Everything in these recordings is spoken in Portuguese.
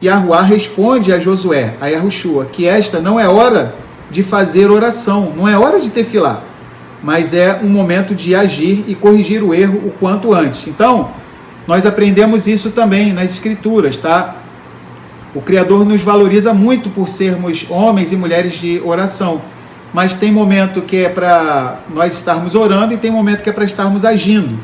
Yahuá responde a Josué, a Yahushua, que esta não é hora de fazer oração, não é hora de tefilá, mas é um momento de agir e corrigir o erro o quanto antes. Então, nós aprendemos isso também nas Escrituras, tá? O Criador nos valoriza muito por sermos homens e mulheres de oração, mas tem momento que é para nós estarmos orando e tem momento que é para estarmos agindo.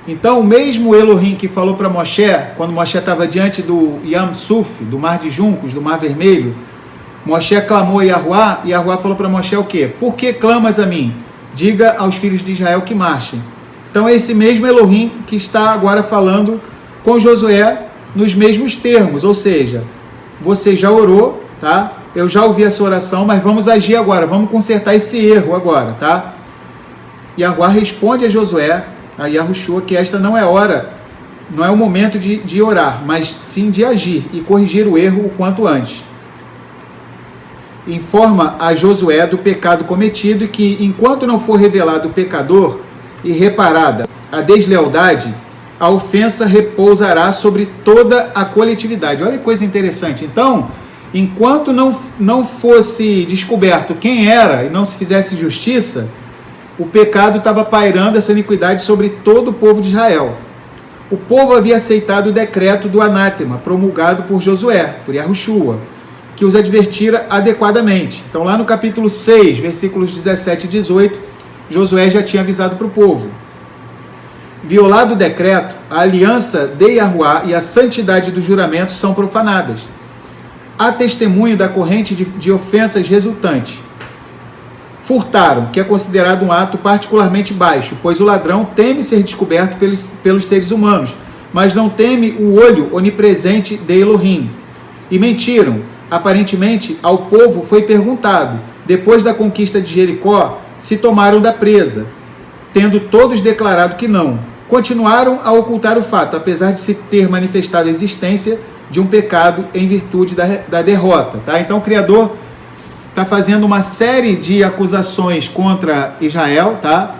Então, o mesmo Elohim que falou para Moshe, quando Moshe estava diante do Yam Suf, do Mar de Juncos, do Mar Vermelho, Moshe clamou a Yahuá, e Yahuá falou para Moshe o quê? Por que clamas a mim? Diga aos filhos de Israel que marchem. Então, é esse mesmo Elohim que está agora falando com Josué nos mesmos termos, ou seja, você já orou, tá? Eu já ouvi a sua oração, mas vamos agir agora, vamos consertar esse erro agora, tá? Yahuá responde a Josué, a Yahushua, que esta não é hora, não é o momento de orar, mas sim de agir e corrigir o erro o quanto antes. Informa a Josué do pecado cometido e que, enquanto não for revelado o pecador e reparada a deslealdade, a ofensa repousará sobre toda a coletividade. Olha que coisa interessante. Então, enquanto não fosse descoberto quem era e não se fizesse justiça, o pecado estava pairando essa iniquidade sobre todo o povo de Israel. O povo havia aceitado o decreto do anátema, promulgado por Josué, por Yahushua, que os advertira adequadamente. Então, lá no capítulo 6, versículos 17 e 18, Josué já tinha avisado para o povo. Violado o decreto, a aliança de Yahuá e a santidade do juramento são profanadas. Há testemunho da corrente de ofensas resultante. Furtaram, que é considerado um ato particularmente baixo, pois o ladrão teme ser descoberto pelos seres humanos, mas não teme o olho onipresente de Elohim. E mentiram. Aparentemente, ao povo foi perguntado, depois da conquista de Jericó, se tomaram da presa, tendo todos declarado que não. Continuaram a ocultar o fato, apesar de se ter manifestado a existência de um pecado em virtude da derrota. Tá? Então, o Criador está fazendo uma série de acusações contra Israel, tá?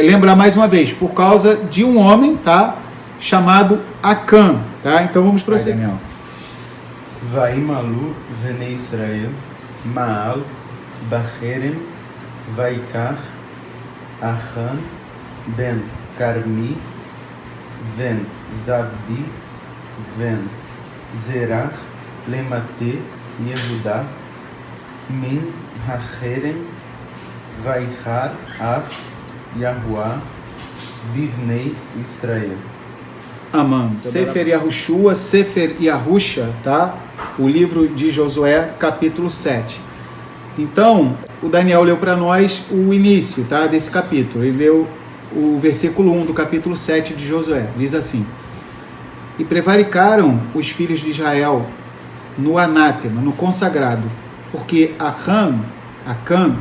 Lembrar mais uma vez, por causa de um homem, tá? Chamado Acã, tá? Então vamos prosseguir. Vaimalu vene Israel, Maal, Bacherem, Vaikar, Achan, Ben Carmi, Ven Zavdi, Ven Zerach, Lemate, Yehudá, Min Hacherem, Vaikar, Af, Yahuá, Bivnei Israel. Amém. Sefer Yahushua, Sefer Yahusha, tá? O livro de Josué, capítulo 7. Então, o Daniel leu para nós o início, tá, desse capítulo. Ele leu o versículo 1 do capítulo 7 de Josué. Diz assim: E prevaricaram os filhos de Israel no anátema, no consagrado, porque Acã,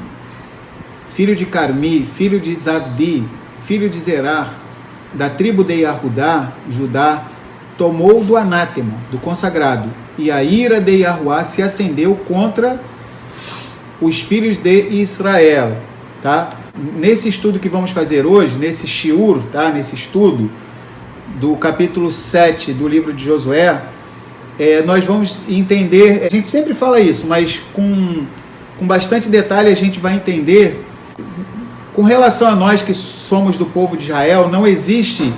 filho de Carmi, filho de Zavdi, filho de Zerach, da tribo de Yahudá, Judá, tomou do anátema, do consagrado, e a ira de Yahuá se acendeu contra os filhos de Israel. Tá? Nesse estudo que vamos fazer hoje, nesse shiur, tá? Nesse estudo do capítulo 7 do livro de Josué, nós vamos entender, a gente sempre fala isso, mas com bastante detalhe a gente vai entender. Com relação a nós que somos do povo de Israel, não existe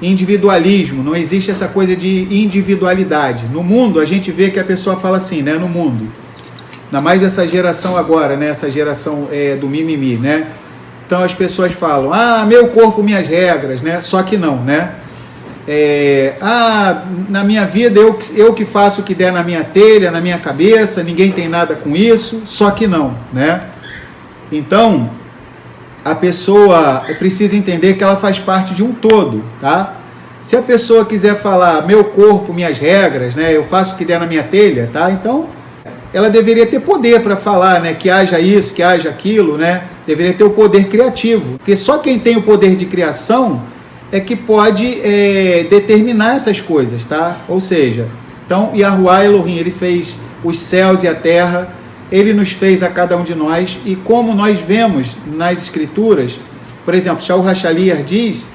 individualismo, não existe essa coisa de individualidade. No mundo, a gente vê que a pessoa fala assim, né? No mundo. Ainda mais essa geração agora, né? Essa geração do mimimi, né? Então as pessoas falam, meu corpo, minhas regras, né? Só que não, né? Na minha vida eu que faço o que der na minha telha, na minha cabeça, ninguém tem nada com isso, só que não, né? Então, a pessoa precisa entender que ela faz parte de um todo, tá? Se a pessoa quiser falar meu corpo, minhas regras, né? Eu faço o que der na minha telha, tá? Então, ela deveria ter poder para falar, né? Que haja isso, que haja aquilo, né? Deveria ter o poder criativo, porque só quem tem o poder de criação é que pode determinar essas coisas, tá? Ou seja, então, Yahuá Elohim, ele fez os céus e a terra, ele nos fez a cada um de nós, e como nós vemos nas escrituras, por exemplo, Shaul Hashaliah diz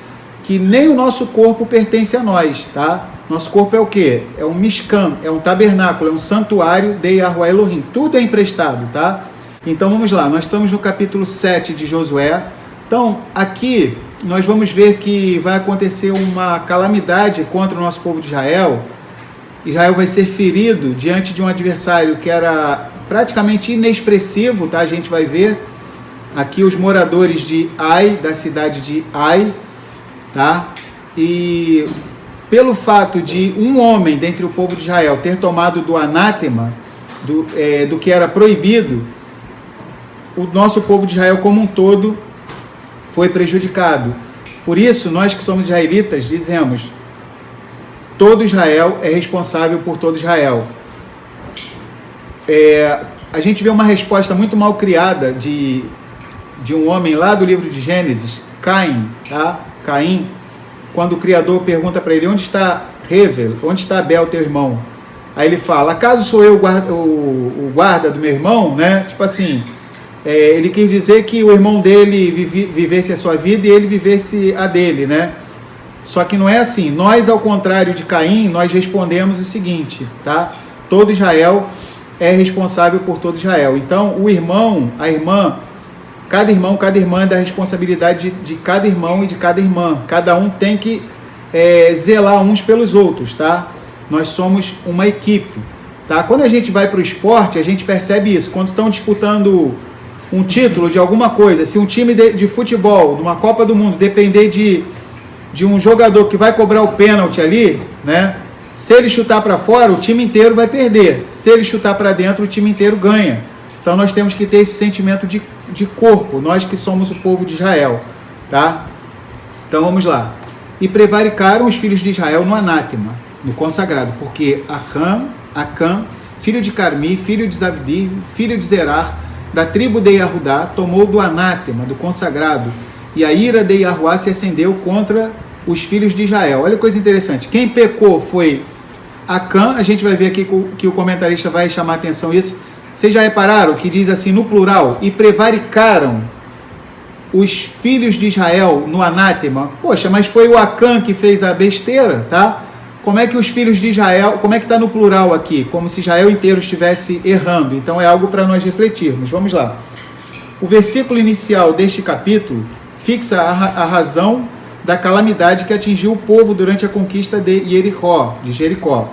que nem o nosso corpo pertence a nós, tá? Nosso corpo é o quê? É um Mishkan, é um tabernáculo, é um santuário de Yahuwah Elohim. Tudo é emprestado, tá? Então vamos lá, nós estamos no capítulo 7 de Josué. Então aqui nós vamos ver que vai acontecer uma calamidade contra o nosso povo de Israel. Israel vai ser ferido diante de um adversário que era praticamente inexpressivo, tá? A gente vai ver aqui os moradores de Ai, da cidade de Ai, tá? E pelo fato de um homem dentre o povo de Israel ter tomado do anátema, do que era proibido, o nosso povo de Israel como um todo foi prejudicado. Por isso, nós que somos israelitas dizemos: todo Israel é responsável por todo Israel. A gente vê uma resposta muito mal criada de um homem lá do livro de Gênesis, Caim, tá? Caim, quando o Criador pergunta para ele: onde está Hevel? Onde está Abel, teu irmão? Aí ele fala: acaso sou eu o guarda do meu irmão? Né? Tipo assim, ele quis dizer que o irmão dele vivesse a sua vida e ele vivesse a dele, né? Só que não é assim. Nós, ao contrário de Caim, nós respondemos o seguinte, tá? Todo Israel é responsável por todo Israel. Então, o irmão, a irmã, cada irmã é da responsabilidade de cada irmão e de cada irmã. Cada um tem que zelar uns pelos outros, tá? Nós somos uma equipe, tá? Quando a gente vai para o esporte, a gente percebe isso. Quando estão disputando um título de alguma coisa, se um time de futebol, numa Copa do Mundo, depender de um jogador que vai cobrar o pênalti ali, né? Se ele chutar para fora, o time inteiro vai perder. Se ele chutar para dentro, o time inteiro ganha. Então nós temos que ter esse sentimento de corpo, nós que somos o povo de Israel, tá? Então vamos lá. E prevaricaram os filhos de Israel no anátema, no consagrado, porque Acã, filho de Carmi, filho de Zavdi, filho de Zerar, da tribo de Yahudá, tomou do anátema, do consagrado, e a ira de Yahuwá se acendeu contra os filhos de Israel. Olha que coisa interessante. Quem pecou foi Acã. A gente vai ver aqui que o comentarista vai chamar a atenção isso. Vocês já repararam que diz assim no plural: e prevaricaram os filhos de Israel no anátema? Poxa, mas foi o Acã que fez a besteira, tá? Como é que os filhos de Israel, como é que está no plural aqui? Como se Israel inteiro estivesse errando. Então é algo para nós refletirmos. Vamos lá. O versículo inicial deste capítulo fixa a razão da calamidade que atingiu o povo durante a conquista de Jericó,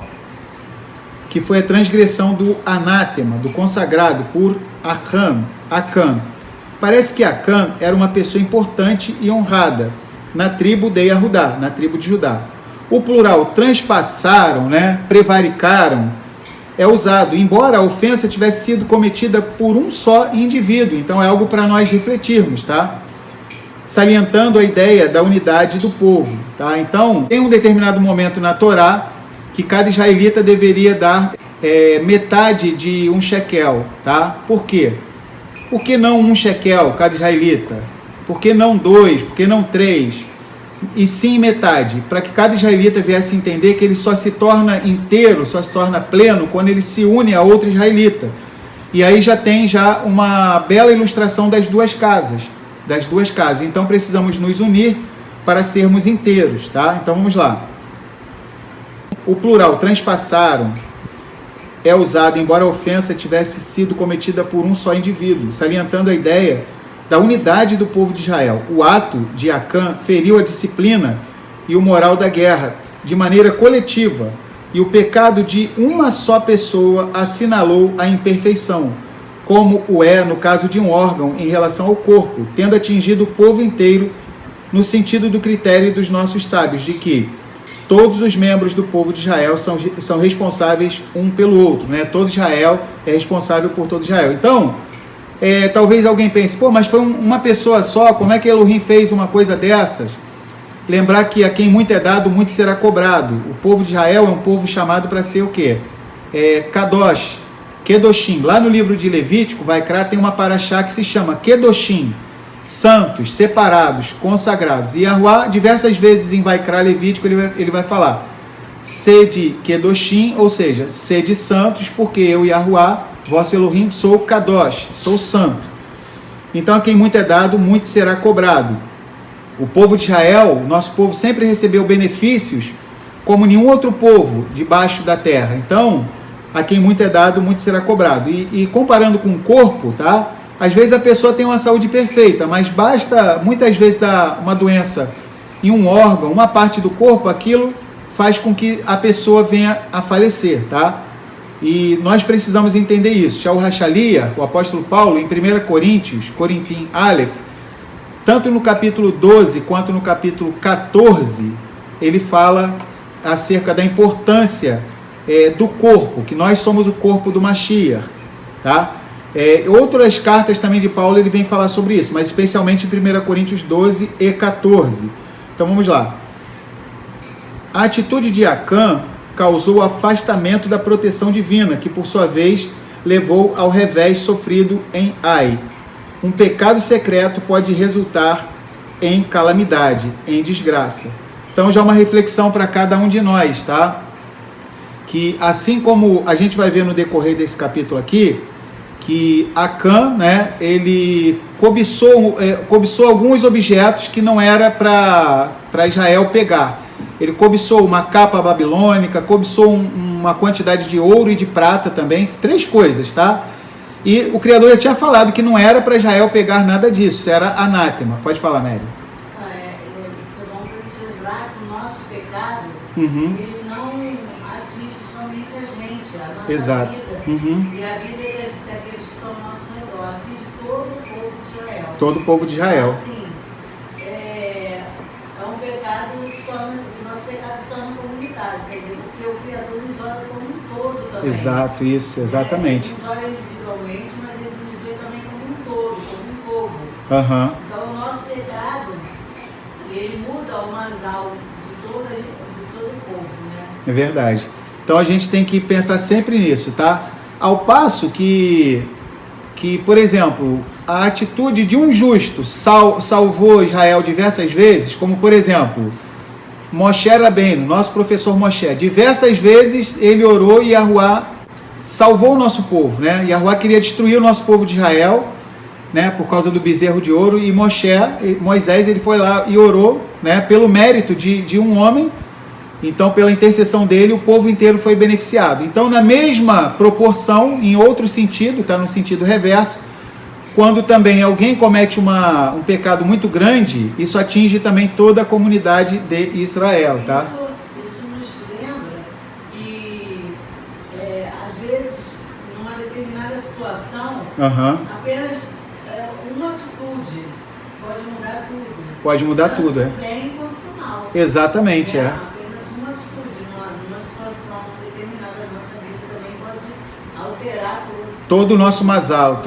que foi a transgressão do anátema, do consagrado por Acã. Parece que Acã era uma pessoa importante e honrada na tribo de Yahudá, na tribo de Judá. O plural transpassaram, né, prevaricaram, é usado, embora a ofensa tivesse sido cometida por um só indivíduo. Então é algo para nós refletirmos, tá? Salientando a ideia da unidade do povo, tá? Então, tem um determinado momento na Torá que cada israelita deveria dar metade de um shekel, tá? Por quê? Por que não um shekel, cada israelita? Por que não 2? Por que não 3? E sim metade, para que cada israelita viesse entender que ele só se torna inteiro, só se torna pleno quando ele se une a outro israelita. E aí já tem uma bela ilustração das duas casas. Então precisamos nos unir para sermos inteiros, tá? Então vamos lá. O plural transpassaram é usado embora a ofensa tivesse sido cometida por um só indivíduo, salientando a ideia da unidade do povo de Israel. O ato de Acã feriu a disciplina e o moral da guerra de maneira coletiva, e o pecado de uma só pessoa assinalou a imperfeição, como o é no caso de um órgão em relação ao corpo, tendo atingido o povo inteiro no sentido do critério dos nossos sábios, de que todos os membros do povo de Israel são responsáveis um pelo outro, né? Todo Israel é responsável por todo Israel. Então, talvez alguém pense: pô, mas foi uma pessoa só, como é que Elohim fez uma coisa dessas? Lembrar que a quem muito é dado, muito será cobrado. O povo de Israel é um povo chamado para ser o quê? Kadosh, Kedoshim. Lá no livro de Levítico, Vaikra, tem uma paraxá que se chama Kedoshim, santos, separados, consagrados. E Yahuwá, diversas vezes em Vaikra Levítico, ele vai falar sede Kedoshim, ou seja, sede santos, porque eu, Yahuwá, vosso Elohim, sou Kadosh, sou santo. Então, a quem muito é dado, muito será cobrado. O povo de Israel, nosso povo, sempre recebeu benefícios como nenhum outro povo debaixo da terra. Então, a quem muito é dado, muito será cobrado. E comparando com o corpo, tá? Às vezes a pessoa tem uma saúde perfeita, mas basta muitas vezes dar uma doença em um órgão, uma parte do corpo, aquilo faz com que a pessoa venha a falecer, tá? E nós precisamos entender isso. Shaul Hachalia, o apóstolo Paulo, em 1 Coríntios, Corintim Aleph, tanto no capítulo 12 quanto no capítulo 14, ele fala acerca da importância do corpo, que nós somos o corpo do Mashiach, tá? Outras cartas também de Paulo ele vem falar sobre isso, mas especialmente em 1 Coríntios 12 e 14. Então vamos lá. A atitude de Acã causou o afastamento da proteção divina, que por sua vez levou ao revés sofrido em Ai. Um pecado secreto pode resultar em calamidade, em desgraça. Então já uma reflexão para cada um de nós, tá? Que assim como a gente vai ver no decorrer desse capítulo aqui, que Acã, né, ele cobiçou alguns objetos que não era para Israel pegar. Ele cobiçou uma capa babilônica, cobiçou uma quantidade de ouro e de prata também, 3 coisas, tá? E o Criador já tinha falado que não era para Israel pegar nada disso, era anátema. Pode falar, Mary. Isso é bom para a gente lembrar que o nosso pecado, Uhum. ele não atinge somente a gente, a nossa Exato. vida, Uhum. e a vida daqueles que estão ao nosso redor, atinge todo o povo de Israel. Todo o povo de Israel. Então, assim, é um pecado, o nosso pecado se torna comunitário, quer dizer, porque o Criador nos olha como um todo também. Exato, isso, exatamente. Ele nos olha individualmente, mas ele nos vê também como um todo, como um povo. Aham. Então o nosso pecado, ele muda o masal de todo o povo, né? É verdade. Então a gente tem que pensar sempre nisso, tá? Ao passo que por exemplo, a atitude de um justo salvou Israel diversas vezes, como por exemplo, Moshe Rabbeinu, nosso professor Moshe, diversas vezes ele orou e Yahuwá salvou o nosso povo, né? Yahuwá queria destruir o nosso povo de Israel, né, por causa do bezerro de ouro, e Moisés ele foi lá e orou, né, pelo mérito de um homem. Então, pela intercessão dele, o povo inteiro foi beneficiado. Então, na mesma proporção, em outro sentido, está no sentido reverso, quando também alguém comete um pecado muito grande, isso atinge também toda a comunidade de Israel, tá? Isso nos lembra que, às vezes, numa determinada situação, apenas uma atitude pode mudar tudo. Pode mudar tudo, é. Tanto bem quanto mal. Exatamente, é. Apenas uma atitude, numa situação determinada da nossa vida também pode alterar todo o nosso masal,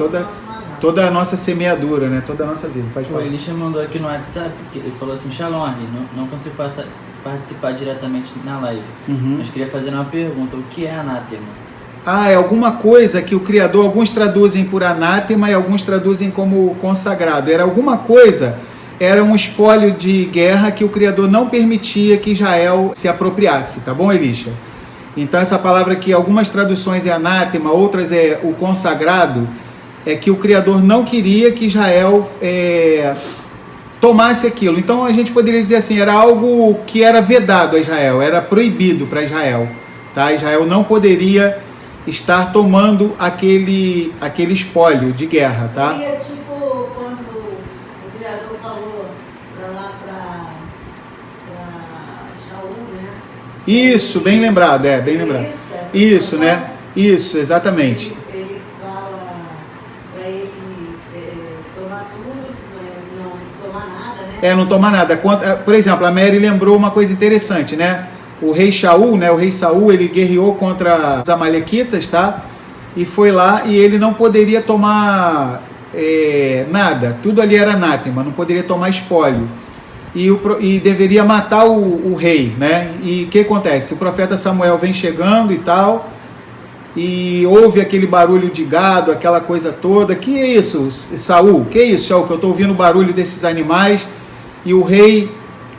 toda a nossa semeadura, né? Toda a nossa vida. Pode falar. Ele mandou aqui no WhatsApp, porque ele falou assim: Shalom, Ari, não consigo participar diretamente na live, mas queria fazer uma pergunta: o que é anátema? É alguma coisa que o Criador, alguns traduzem por anátema e alguns traduzem como consagrado. Era alguma coisa, era um espólio de guerra que o Criador não permitia que Israel se apropriasse, tá bom, Elisha? Então essa palavra aqui, algumas traduções é anátema, outras é o consagrado, é que o Criador não queria que Israel tomasse aquilo. Então a gente poderia dizer assim, era algo que era vedado a Israel, era proibido para Israel, tá? Israel não poderia estar tomando aquele espólio de guerra, tá? Seria tipo quando o Criador falou para Shaul, né? Isso, bem lembrado, bem lembrado. Isso, né? Isso, exatamente. Ele fala para ele tomar tudo, não tomar nada, né? Não tomar nada. Por exemplo, a Mary lembrou uma coisa interessante, né? O rei Shaul, né? O rei Saul, ele guerreou contra os amalequitas, tá? E foi lá e ele não poderia tomar nada. Tudo ali era anátema, não poderia tomar espólio. E deveria matar o rei, né? E o que acontece? O profeta Samuel vem chegando e tal, e ouve aquele barulho de gado, aquela coisa toda. Que é isso, Saul? Que é isso, Shaul? Que eu estou ouvindo o barulho desses animais, e o rei...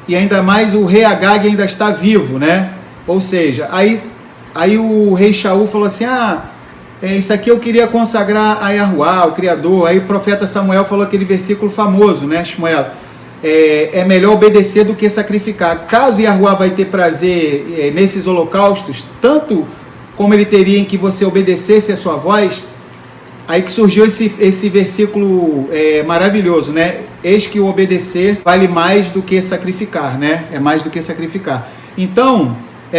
E ainda mais o rei Agag ainda está vivo, né? Ou seja, aí o rei Shaul falou assim, isso aqui eu queria consagrar a Yahuwá, o Criador. Aí o profeta Samuel falou aquele versículo famoso, né, Shmuel? é melhor obedecer do que sacrificar. Caso Yahuwá vai ter prazer nesses holocaustos, tanto como ele teria em que você obedecesse a sua voz, aí que surgiu esse versículo maravilhoso, né? Eis que o obedecer vale mais do que sacrificar, né? É mais do que sacrificar. Então,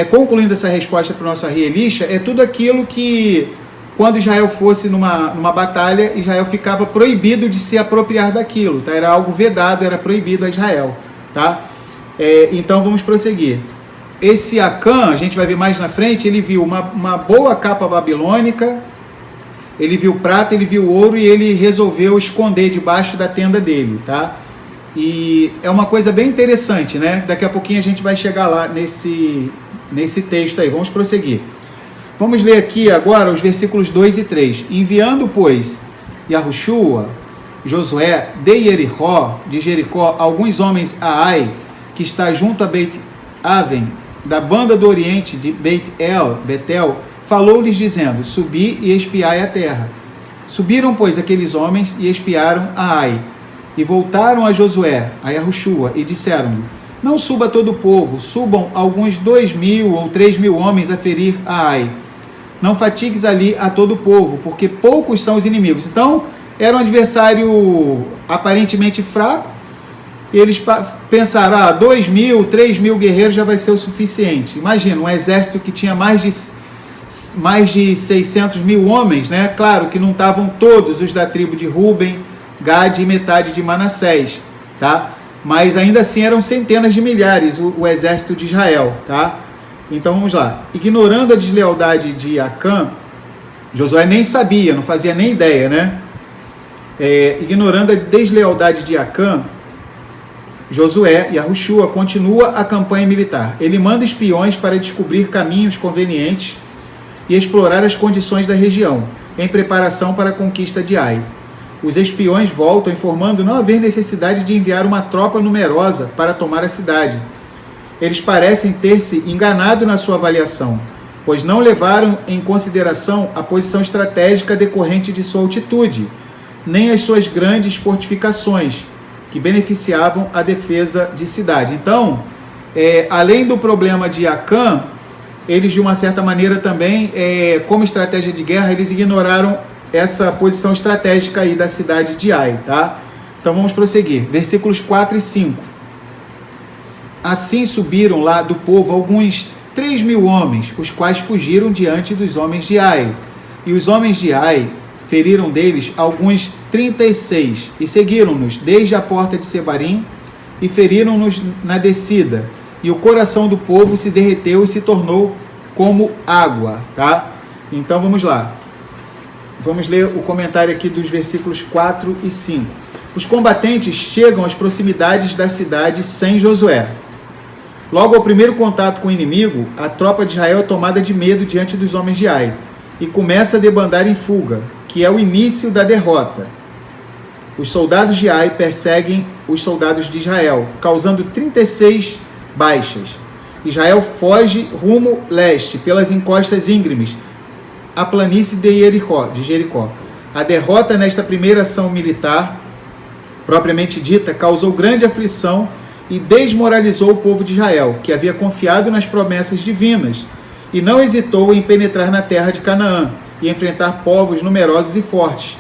concluindo essa resposta para o nosso Ari Elisha, é tudo aquilo que, quando Israel fosse numa batalha, Israel ficava proibido de se apropriar daquilo, tá? Era algo vedado, era proibido a Israel, tá? Então, vamos prosseguir. Esse Acã, a gente vai ver mais na frente, ele viu uma boa capa babilônica, ele viu prata, ele viu ouro e ele resolveu esconder debaixo da tenda dele, tá? E é uma coisa bem interessante, né? Daqui a pouquinho a gente vai chegar lá nesse texto aí. Vamos prosseguir. Vamos ler aqui agora os versículos 2 e 3. Enviando, pois, Yahushua, Josué, de Jericó, alguns homens a Ai, que está junto a Beit-Aven, da banda do oriente de Betel, falou-lhes dizendo, subi e espiai a terra. Subiram, pois, aqueles homens e espiaram a Ai, e voltaram a Josué, a Yahushua, e disseram-lhe, não suba todo o povo, subam alguns 2.000 ou 3.000 homens a ferir a Ai. Não fatigues ali a todo o povo, porque poucos são os inimigos. Então, era um adversário aparentemente fraco, e eles pensaram, 2.000, 3.000 guerreiros já vai ser o suficiente. Imagina, um exército que tinha mais de 600 mil homens, né? Claro que não estavam todos os da tribo de Ruben, Gade e metade de Manassés, tá? Mas ainda assim eram centenas de milhares o exército de Israel, tá? Então vamos lá. Ignorando a deslealdade de Acã, Josué nem sabia, não fazia nem ideia, né? Ignorando a deslealdade de Acã, Josué, Yahushua, continua a campanha militar. Ele manda espiões para descobrir caminhos convenientes e explorar as condições da região, em preparação para a conquista de Ai. Os espiões voltam informando não haver necessidade de enviar uma tropa numerosa para tomar a cidade. Eles parecem ter se enganado na sua avaliação, pois não levaram em consideração a posição estratégica decorrente de sua altitude, nem as suas grandes fortificações, que beneficiavam a defesa de cidade. Então, além do problema de Acã, eles de uma certa maneira também, como estratégia de guerra, eles ignoraram essa posição estratégica aí da cidade de Ai, tá? Então vamos prosseguir. Versículos 4 e 5. Assim subiram lá do povo alguns 3.000 homens, os quais fugiram diante dos homens de Ai. E os homens de Ai feriram deles alguns 36, e seguiram-nos desde a porta de Sebarim, e feriram-nos na descida. E o coração do povo se derreteu e se tornou como água, tá? Então vamos lá. Vamos ler o comentário aqui dos versículos 4 e 5. Os combatentes chegam às proximidades da cidade sem Josué. Logo ao primeiro contato com o inimigo, a tropa de Israel é tomada de medo diante dos homens de Ai e começa a debandar em fuga, que é o início da derrota. Os soldados de Ai perseguem os soldados de Israel, causando 36 baixas. Israel foge rumo leste, pelas encostas íngremes, a planície de Jericó. A derrota nesta primeira ação militar, propriamente dita, causou grande aflição e desmoralizou o povo de Israel, que havia confiado nas promessas divinas, e não hesitou em penetrar na terra de Canaã e enfrentar povos numerosos e fortes,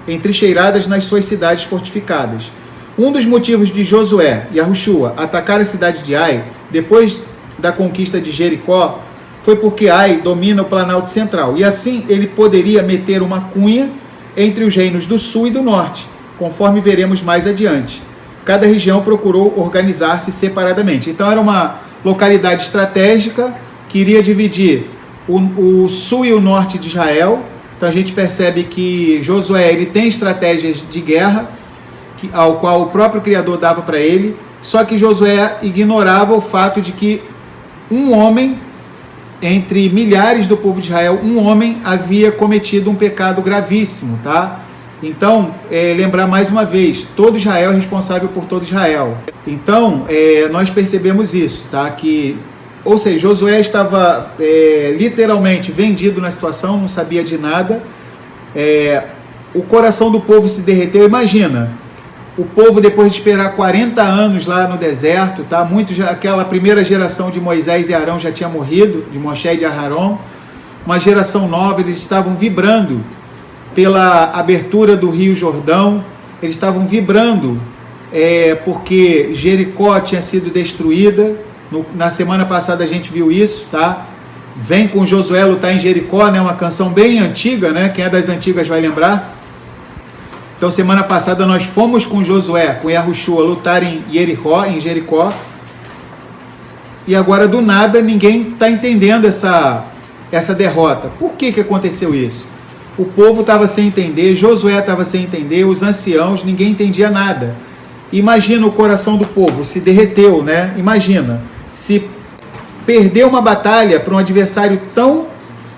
entrincheiradas nas suas cidades fortificadas. Um dos motivos de Josué e Yahushua atacar a cidade de Ai, depois da conquista de Jericó, foi porque Ai domina o Planalto Central, e assim ele poderia meter uma cunha entre os reinos do sul e do norte, conforme veremos mais adiante. Cada região procurou organizar-se separadamente. Então era uma localidade estratégica que iria dividir o sul e o norte de Israel. Então a gente percebe que Josué ele tem estratégias de guerra, ao qual o próprio Criador dava para ele, só que Josué ignorava o fato de que um homem, entre milhares do povo de Israel, um homem havia cometido um pecado gravíssimo, tá? Então, lembrar mais uma vez, todo Israel é responsável por todo Israel. Então, nós percebemos isso, tá? Ou seja, Josué estava literalmente vendido na situação, não sabia de nada. O coração do povo se derreteu. Imagina, O povo, depois de esperar 40 anos lá no deserto, tá? Aquela primeira geração de Moisés e Arão já tinha morrido, de Moshe e de Aharon. Uma geração nova, eles estavam vibrando pela abertura do Rio Jordão, eles estavam vibrando porque Jericó tinha sido destruída. Na semana passada a gente viu isso, tá? Vem com Josué lutar em Jericó, né? Uma canção bem antiga, né? Quem é das antigas vai lembrar. Então, semana passada nós fomos com Josué, com Yahushua, lutar em Jericó. E agora, do nada, ninguém está entendendo essa derrota. Por que aconteceu isso? O povo estava sem entender, Josué estava sem entender, os anciãos, ninguém entendia nada. Imagina o coração do povo, se derreteu, né? Imagina, se perder uma batalha para um adversário tão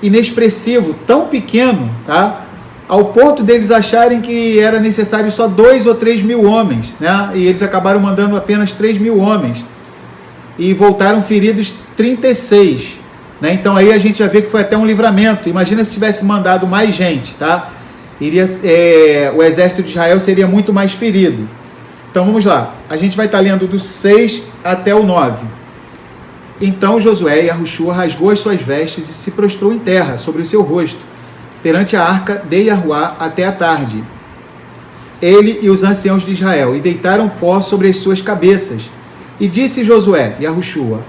inexpressivo, tão pequeno, tá? Ao ponto deles acharem que era necessário só 2 ou 3 mil homens, né? E eles acabaram mandando apenas 3 mil homens. E voltaram feridos 36. Né? Então aí a gente já vê que foi até um livramento. Imagina se tivesse mandado mais gente, tá? O exército de Israel seria muito mais ferido. Então vamos lá. A gente vai estar lendo do 6 até o 9. Então Josué e Yahushua rasgou as suas vestes e se prostrou em terra sobre o seu rosto, perante a arca de Yahuá até a tarde. Ele e os anciãos de Israel, e deitaram pó sobre as suas cabeças. E disse Josué, Yahushua,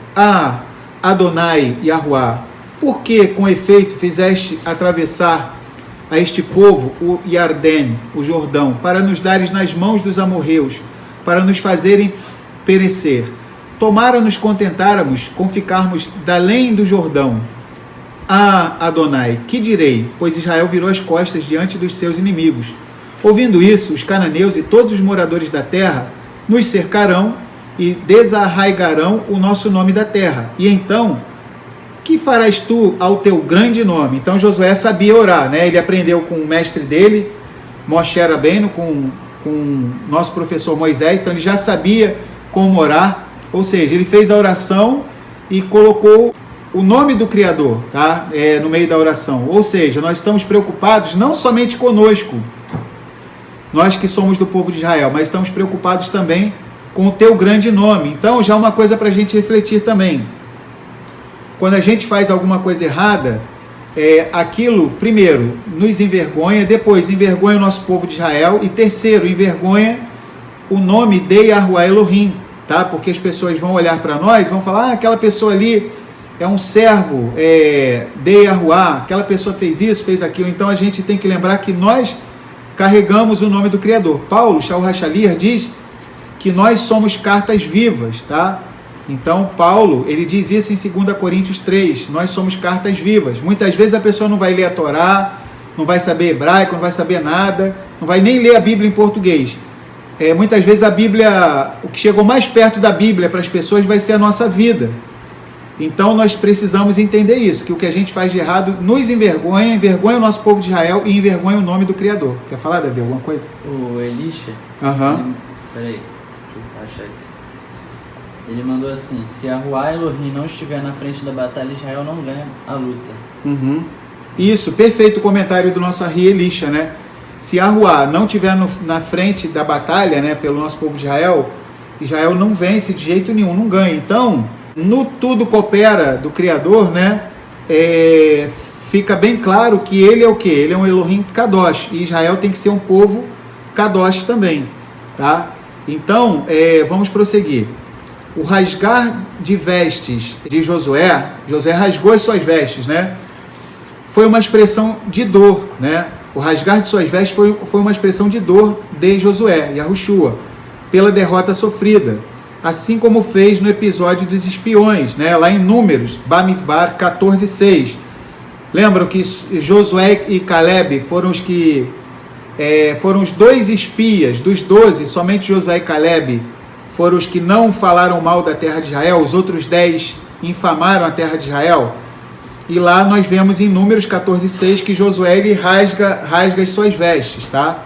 Adonai Yahuá, por que com efeito fizeste atravessar a este povo o Iardém, o Jordão, para nos dares nas mãos dos amorreus, para nos fazerem perecer? Tomara nos contentáramos com ficarmos da além do Jordão. Adonai, que direi? Pois Israel virou as costas diante dos seus inimigos. Ouvindo isso, os cananeus e todos os moradores da terra nos cercarão e desarraigarão o nosso nome da terra. E então, que farás tu ao teu grande nome? Então Josué sabia orar, né? Ele aprendeu com o mestre dele, Moshe Rabbeinu, com o nosso professor Moisés, então ele já sabia como orar, ou seja, ele fez a oração e colocou o nome do Criador, tá? No meio da oração. Ou seja, nós estamos preocupados não somente conosco, nós que somos do povo de Israel, mas estamos preocupados também com o teu grande nome. Então, já uma coisa para a gente refletir também. Quando a gente faz alguma coisa errada, aquilo, primeiro, nos envergonha, depois envergonha o nosso povo de Israel, e terceiro, envergonha o nome de Yahuwah Elohim, tá? Porque as pessoas vão olhar para nós e vão falar, aquela pessoa ali é um servo de Yahuwah, aquela pessoa fez isso, fez aquilo. Então a gente tem que lembrar que nós carregamos o nome do Criador. Paulo, Shaul Hachalir, diz que nós somos cartas vivas, tá? Então Paulo, ele diz isso em 2 Coríntios 3, nós somos cartas vivas. Muitas vezes a pessoa não vai ler a Torá, não vai saber hebraico, não vai saber nada, não vai nem ler a Bíblia em português. Muitas vezes a Bíblia, o que chegou mais perto da Bíblia para as pessoas vai ser a nossa vida. Então nós precisamos entender isso, que o que a gente faz de errado nos envergonha, envergonha o nosso povo de Israel e envergonha o nome do Criador. Quer falar, Davi, alguma coisa? O Elisha, peraí, deixa eu achar aqui. Ele mandou assim, se Yahuwah Elohim não estiver na frente da batalha, Israel não ganha a luta. Isso, perfeito o comentário do nosso Ari Elisha, né? Se Yahuwah não estiver na frente da batalha, né, pelo nosso povo de Israel, Israel não vence de jeito nenhum, não ganha. Então, no tudo coopera do Criador, né, fica bem claro que ele é o quê? Ele é um Elohim Kadosh, e Israel tem que ser um povo Kadosh também, tá? Então, vamos prosseguir. O rasgar de vestes de Josué rasgou as suas vestes, né? Foi uma expressão de dor, né? O rasgar de suas vestes foi uma expressão de dor de Josué, Yahushua, pela derrota sofrida. Assim como fez no episódio dos espiões, né? Lá em Números, Bamidbar 14:6. Lembram que Josué e Caleb foram os que foram os 2 espias dos 12, somente Josué e Caleb foram os que não falaram mal da terra de Israel, os outros 10 infamaram a terra de Israel. E lá nós vemos em Números 14:6 que Josué ele rasga as suas vestes, tá?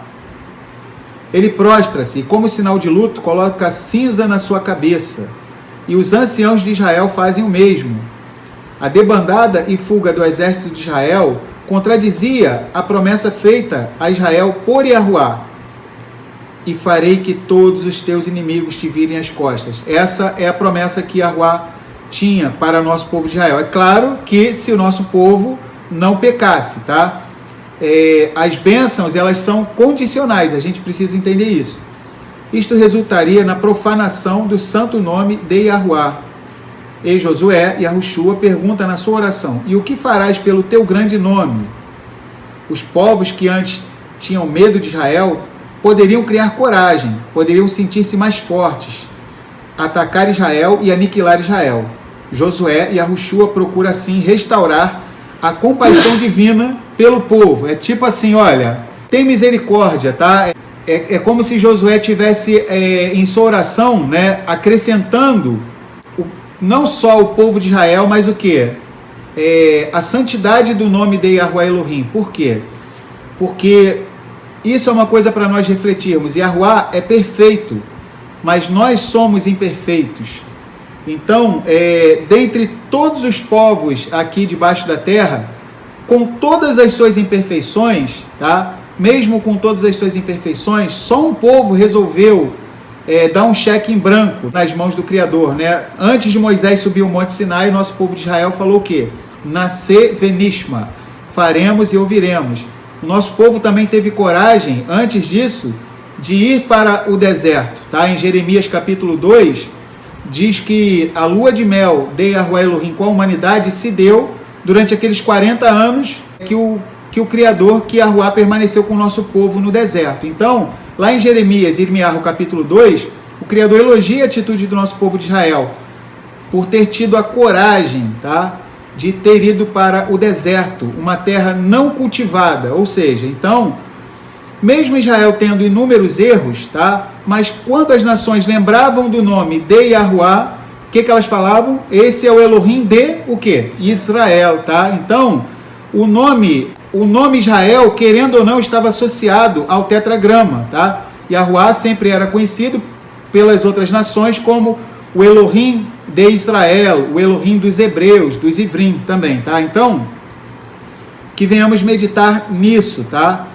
Ele prostra-se e, como sinal de luto, coloca cinza na sua cabeça. E os anciãos de Israel fazem o mesmo. A debandada e fuga do exército de Israel contradizia a promessa feita a Israel por Yahuwah. e farei que todos os teus inimigos te virem as costas. Essa é a promessa que Yahuwá tinha para o nosso povo de Israel. É claro que se o nosso povo não pecasse, tá? As bênçãos, elas são condicionais, a gente precisa entender isso. Isto resultaria na profanação do santo nome de Yahuwá. E Josué, Yahushua, pergunta na sua oração: e o que farás pelo teu grande nome? Os povos que antes tinham medo de Israel poderiam criar coragem, poderiam sentir-se mais fortes, atacar Israel e aniquilar Israel. Josué, Yahushua, procura assim restaurar a compaixão divina pelo povo. É tipo assim, olha, tem misericórdia, tá? É como se Josué tivesse em sua oração, né, acrescentando não só o povo de Israel, mas o quê? A santidade do nome de Yahuwá Elohim. Por quê? Porque isso é uma coisa para nós refletirmos. Yahuwá é perfeito, mas nós somos imperfeitos. Então, dentre todos os povos aqui debaixo da terra, com todas as suas imperfeições, tá? Mesmo com todas as suas imperfeições, só um povo resolveu dar um cheque em branco nas mãos do Criador, né? Antes de Moisés subir o Monte Sinai, o nosso povo de Israel falou o quê? Nascer venishma, faremos e ouviremos. O nosso povo também teve coragem, antes disso, de ir para o deserto, tá? Em Jeremias capítulo 2, diz que a lua de mel de Yahuwá Elohim com a humanidade se deu durante aqueles 40 anos que o Criador, que Yahuwá, permaneceu com o nosso povo no deserto. Então, lá em Jeremias, Irmiarro capítulo 2, o Criador elogia a atitude do nosso povo de Israel por ter tido a coragem, tá, de ter ido para o deserto, uma terra não cultivada. Ou seja, então, mesmo Israel tendo inúmeros erros, tá, mas quando as nações lembravam do nome de Yahuwá, o que elas falavam? Esse é o Elohim de o quê? Israel, tá? Então, o nome Israel, querendo ou não, estava associado ao tetragrama, tá? Yahuwá sempre era conhecido pelas outras nações como o Elohim de Israel, o Elohim dos hebreus, dos ivrim também, tá? Então, que venhamos meditar nisso, tá?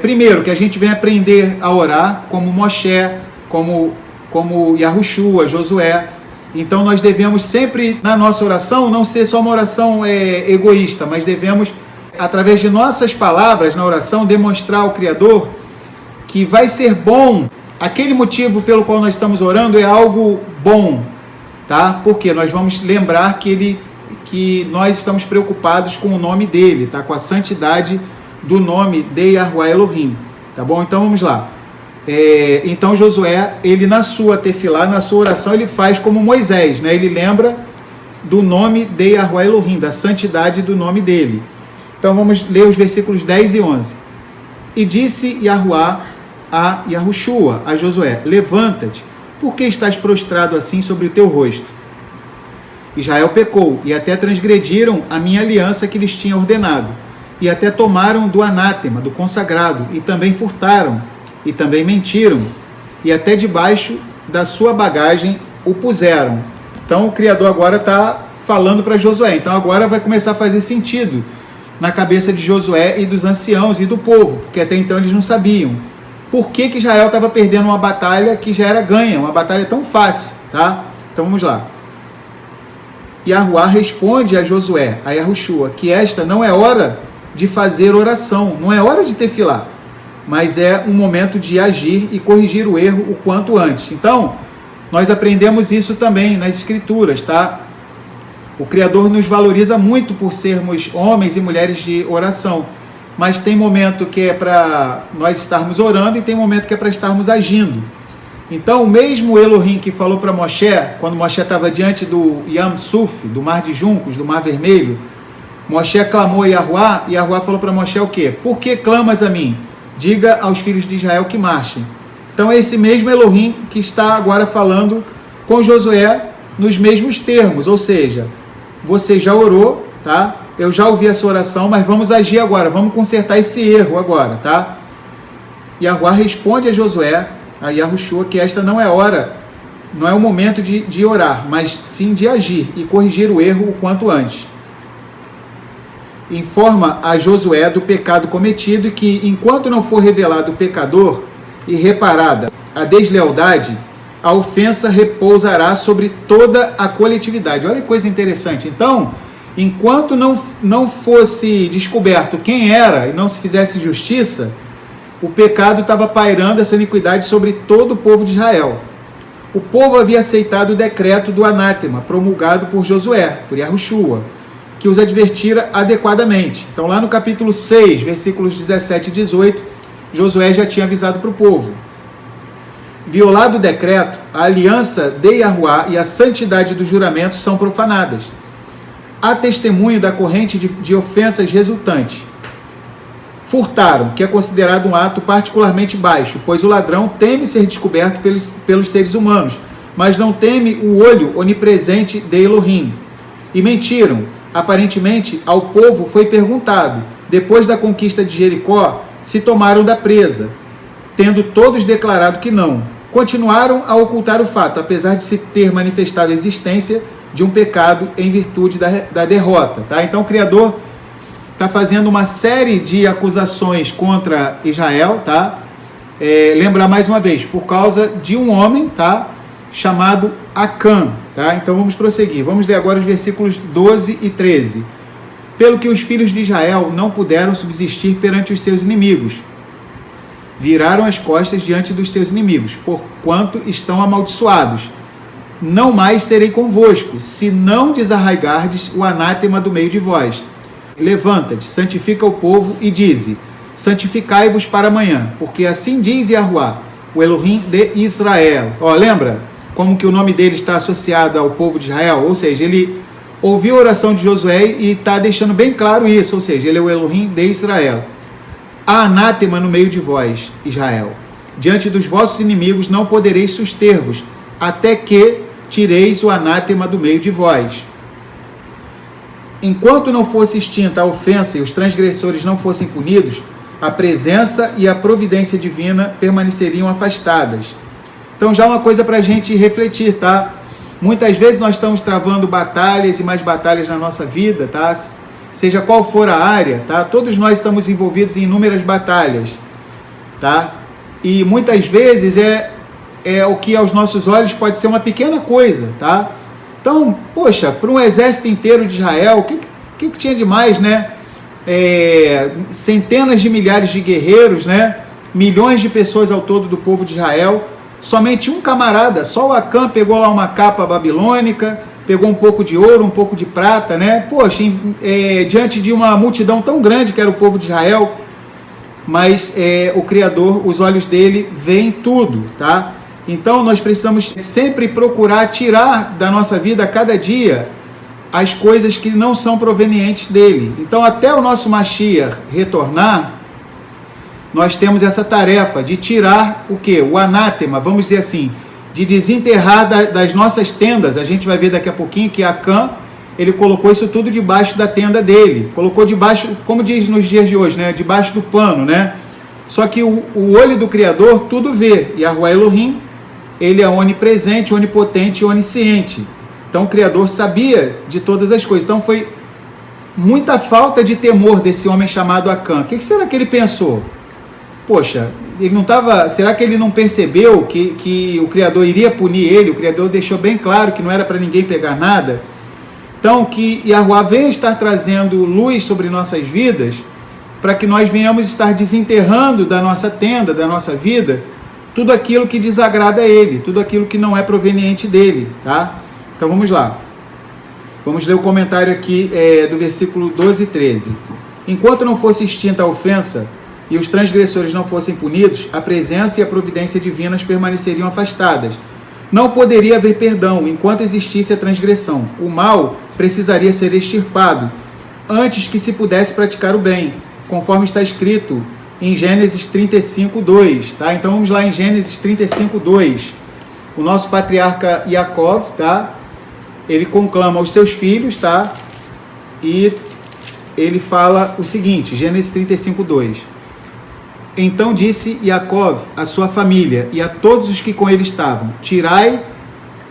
Primeiro, que a gente venha aprender a orar como Moshe, como Yahushua, Josué. Então, nós devemos sempre, na nossa oração, não ser só uma oração egoísta, mas devemos, através de nossas palavras na oração, demonstrar ao Criador que vai ser bom. Aquele motivo pelo qual nós estamos orando é algo bom, tá? Porque nós vamos lembrar que nós estamos preocupados com o nome dele, tá? Com a santidade do nome de Yahuwá Elohim, tá bom? Então vamos lá. Então Josué, ele na sua tefilá, na sua oração, ele faz como Moisés, né? Ele lembra do nome de Yahuwá Elohim, da santidade do nome dele. Então vamos ler os versículos 10 e 11. E disse Yahuwá a Yahushua, a Josué: levanta-te, por que estás prostrado assim sobre o teu rosto? Israel pecou, e até transgrediram a minha aliança que lhes tinha ordenado, e até tomaram do anátema, do consagrado, e também furtaram, e também mentiram, e até debaixo da sua bagagem o puseram. Então o Criador agora está falando para Josué. Então agora vai começar a fazer sentido na cabeça de Josué e dos anciãos e do povo, porque até então eles não sabiam por que Israel estava perdendo uma batalha que já era ganha, uma batalha tão fácil, tá? Então vamos lá. Yahuwá responde a Josué, a Yahushua, que esta não é hora de fazer oração, não é hora de tefilá, mas é um momento de agir e corrigir o erro o quanto antes. Então, nós aprendemos isso também nas Escrituras, tá? O Criador nos valoriza muito por sermos homens e mulheres de oração, mas tem momento que é para nós estarmos orando e tem momento que é para estarmos agindo. Então, o mesmo Elohim que falou para Moshe, quando Moshe estava diante do Yam Suf, do Mar de Juncos, do Mar Vermelho, Moshe clamou a Yahuwá, e Yahuwá falou para Moshe o quê? Por que clamas a mim? Diga aos filhos de Israel que marchem. Então é esse mesmo Elohim que está agora falando com Josué nos mesmos termos, ou seja, você já orou, tá? Eu já ouvi a sua oração, mas vamos agir agora, vamos consertar esse erro agora, tá? Yahuwá responde a Josué, a Yahushua, que esta não é hora, não é o momento de orar, mas sim de agir e corrigir o erro o quanto antes. Informa a Josué do pecado cometido e que, enquanto não for revelado o pecador e reparada a deslealdade, a ofensa repousará sobre toda a coletividade. Olha que coisa interessante. Então, enquanto não fosse descoberto quem era e não se fizesse justiça, o pecado estava pairando essa iniquidade sobre todo o povo de Israel. O povo havia aceitado o decreto do anátema, promulgado por Josué, por Yahushua, que os advertira adequadamente. Então, lá no capítulo 6, versículos 17 e 18, Josué já tinha avisado para o povo. Violado o decreto, a aliança de Yahuá e a santidade do juramento são profanadas. Há testemunho da corrente de ofensas resultante. Furtaram, que é considerado um ato particularmente baixo, pois o ladrão teme ser descoberto pelos seres humanos, mas não teme o olho onipresente de Elohim. E mentiram. Aparentemente, ao povo foi perguntado, depois da conquista de Jericó, se tomaram da presa, tendo todos declarado que não. Continuaram a ocultar o fato, apesar de se ter manifestado a existência de um pecado em virtude da derrota. Tá? Então o Criador está fazendo uma série de acusações contra Israel, tá? Lembrar mais uma vez, por causa de um homem, tá? Chamado Acã, tá? Então vamos prosseguir. Vamos ler agora os versículos 12 e 13. Pelo que os filhos de Israel não puderam subsistir perante os seus inimigos, viraram as costas diante dos seus inimigos, porquanto estão amaldiçoados. Não mais serei convosco, se não desarraigardes o anátema do meio de vós. Levanta-te, santifica o povo e dize: santificai-vos para amanhã, porque assim diz Yahuá, o Elohim de Israel. Ó, lembra como que o nome dele está associado ao povo de Israel? Ou seja, ele ouviu a oração de Josué e está deixando bem claro isso, ou seja, ele é o Elohim de Israel. Há anátema no meio de vós, Israel. Diante dos vossos inimigos não podereis suster-vos, até que tireis o anátema do meio de vós. Enquanto não fosse extinta a ofensa e os transgressores não fossem punidos, a presença e a providência divina permaneceriam afastadas. Então já uma coisa para a gente refletir, tá? Muitas vezes nós estamos travando batalhas e mais batalhas na nossa vida, tá? Seja qual for a área, tá? Todos nós estamos envolvidos em inúmeras batalhas, tá? E muitas vezes é o que aos nossos olhos pode ser uma pequena coisa, tá? Então, poxa, para um exército inteiro de Israel, o que tinha de mais, né? Centenas de milhares de guerreiros, né? Milhões de pessoas ao todo do povo de Israel. Somente um camarada, só o Acã pegou lá uma capa babilônica, pegou um pouco de ouro, um pouco de prata, né? Poxa, diante de uma multidão tão grande que era o povo de Israel, mas o Criador, os olhos dele veem tudo, tá? Então nós precisamos sempre procurar tirar da nossa vida a cada dia as coisas que não são provenientes dele. Então até o nosso Mashiach retornar, nós temos essa tarefa de tirar o quê? O anátema, vamos dizer assim, de desenterrar das nossas tendas. A gente vai ver daqui a pouquinho que Acã, ele colocou isso tudo debaixo da tenda dele, colocou debaixo, como diz nos dias de hoje, né? Debaixo do pano, né? Só que o olho do Criador tudo vê, e Yahuá Elohim, ele é onipresente, onipotente e onisciente. Então o Criador sabia de todas as coisas. Então foi muita falta de temor desse homem chamado Acã. O que será que ele pensou? Poxa, ele não estava. Será que ele não percebeu que o Criador iria punir ele? O Criador deixou bem claro que não era para ninguém pegar nada. Então que Yahuá venha estar trazendo luz sobre nossas vidas, para que nós venhamos estar desenterrando da nossa tenda, da nossa vida, tudo aquilo que desagrada a ele, tudo aquilo que não é proveniente dele, tá? Então vamos lá. Vamos ler o comentário aqui do versículo 12 e 13. Enquanto não fosse extinta a ofensa e os transgressores não fossem punidos, a presença e a providência divinas permaneceriam afastadas. Não poderia haver perdão enquanto existisse a transgressão. O mal precisaria ser extirpado antes que se pudesse praticar o bem, conforme está escrito em Gênesis 35, 2, tá? Então vamos lá em Gênesis 35, 2. O nosso patriarca Yaakov, tá? Ele conclama os seus filhos, tá? E ele fala o seguinte, Gênesis 35, 2. Então disse Yaakov à sua família e a todos os que com ele estavam: tirai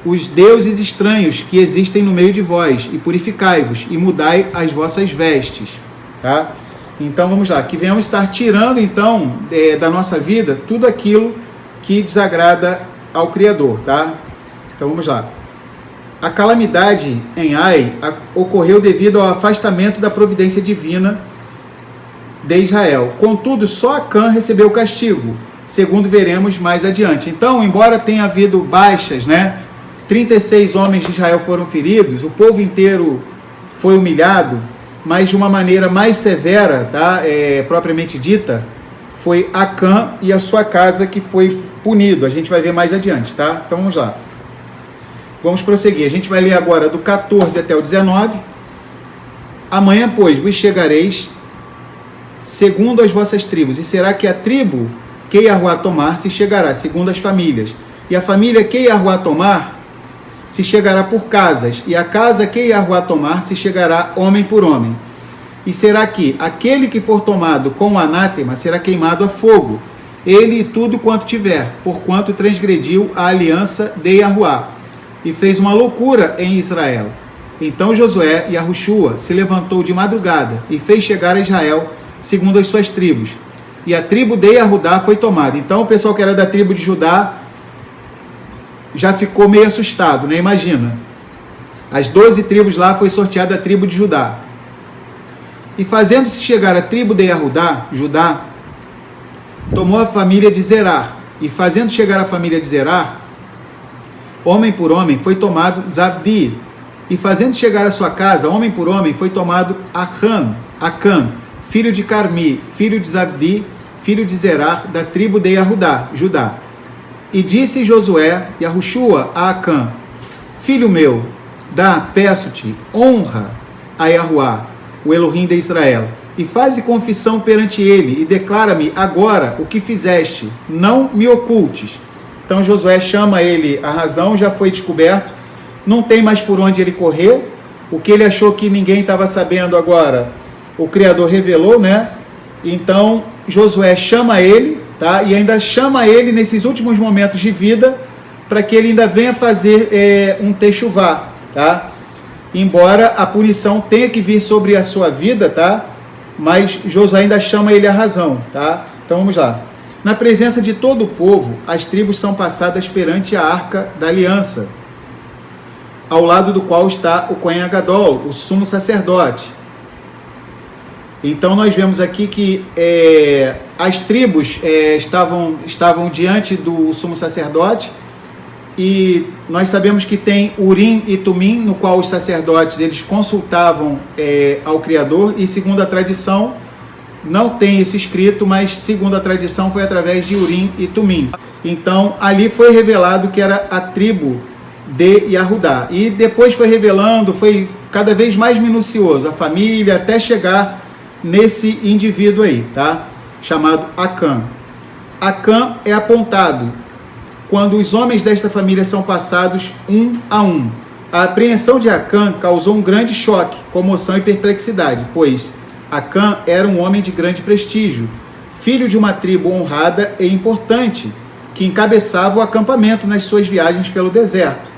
os deuses estranhos que existem no meio de vós e purificai-vos e mudai as vossas vestes, tá? Então vamos lá, que venhamos estar tirando então da nossa vida tudo aquilo que desagrada ao Criador, tá? Então vamos lá. A calamidade em Ai ocorreu devido ao afastamento da providência divina de Israel. Contudo, só Acã recebeu o castigo, segundo veremos mais adiante. Então, embora tenha havido baixas, né? 36 homens de Israel foram feridos, o povo inteiro foi humilhado, mas de uma maneira mais severa, tá? Propriamente dita, foi Acã e a sua casa que foi punido. A gente vai ver mais adiante, tá? Então vamos lá. Vamos prosseguir. A gente vai ler agora do 14 até o 19. Amanhã, pois, vos chegareis segundo as vossas tribos, e será que a tribo que Yahuá tomar se chegará segundo as famílias, e a família que Yahuá tomar se chegará por casas, e a casa que Yahuá tomar se chegará homem por homem. E será que aquele que for tomado com o anátema será queimado a fogo, ele e tudo quanto tiver, porquanto transgrediu a aliança de Yahuá, e fez uma loucura em Israel. Então Josué e Yahushua se levantou de madrugada, e fez chegar a Israel segundo as suas tribos. E a tribo de Yahudá foi tomada. Então o pessoal que era da tribo de Judá já ficou meio assustado, né? Imagina. As 12 tribos lá foi sorteada a tribo de Judá. E fazendo-se chegar a tribo de Judá, tomou a família de Zerar. E fazendo chegar a família de Zerar, homem por homem, foi tomado Zavdi. E fazendo chegar a sua casa, homem por homem, foi tomado Acã, filho de Carmi, filho de Zavdi, filho de Zerar, da tribo de Judá. E disse Josué e Yahushua a Acã: filho meu, peço-te, honra a Yahuá, o Elohim de Israel, e faze confissão perante ele, e declara-me agora o que fizeste, não me ocultes. Então Josué chama ele, a razão já foi descoberto, não tem mais por onde ele correr, o que ele achou que ninguém estava sabendo agora, o Criador revelou, né? Então Josué chama ele, tá? E ainda chama ele nesses últimos momentos de vida, para que ele ainda venha fazer um techuvá, tá? Embora a punição tenha que vir sobre a sua vida, tá? Mas Josué ainda chama ele a razão, tá? Então vamos lá. Na presença de todo o povo, as tribos são passadas perante a arca da aliança, ao lado do qual está o Cohen Agadol, o sumo sacerdote. Então nós vemos aqui que as tribos estavam diante do sumo sacerdote, e nós sabemos que tem Urim e Tumim, no qual os sacerdotes eles consultavam ao Criador, e segundo a tradição, não tem isso escrito, mas segundo a tradição foi através de Urim e Tumim. Então ali foi revelado que era a tribo de Yahudá, e depois foi revelando, foi cada vez mais minucioso, a família, até chegar nesse indivíduo aí, tá? Chamado Acã. Acã é apontado quando os homens desta família são passados um a um. A apreensão de Acã causou um grande choque, comoção e perplexidade, pois Acã era um homem de grande prestígio, filho de uma tribo honrada e importante, que encabeçava o acampamento nas suas viagens pelo deserto.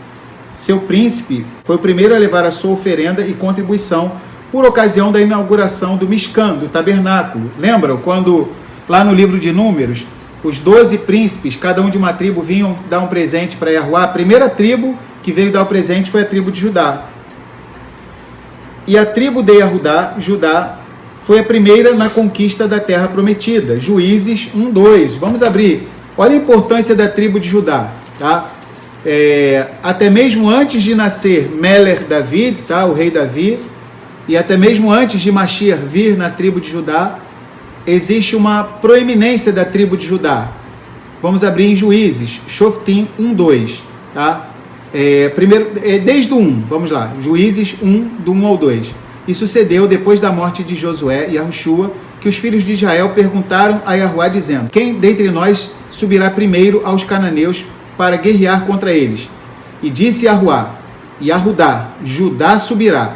Seu príncipe foi o primeiro a levar a sua oferenda e contribuição por ocasião da inauguração do Mishkan, do tabernáculo. Lembram quando, lá no livro de Números, os 12 príncipes, cada um de uma tribo, vinham dar um presente para Yahuá? A primeira tribo que veio dar o presente foi a tribo de Judá. E a tribo de Judá, foi a primeira na conquista da terra prometida. Juízes 1:2. Vamos abrir. Olha a importância da tribo de Judá, tá? Até mesmo antes de nascer Meler David, tá? O rei Davi, e até mesmo antes de Mashiach vir na tribo de Judá, existe uma proeminência da tribo de Judá. Vamos abrir em Juízes, Shoftim 1:2, tá? Desde o 1, vamos lá, Juízes 1, do 1 ao 2. E sucedeu, depois da morte de Josué e Yahushua, que os filhos de Israel perguntaram a Yahuá, dizendo: quem dentre nós subirá primeiro aos cananeus para guerrear contra eles? E disse Yahuá: Yahudá, Judá subirá,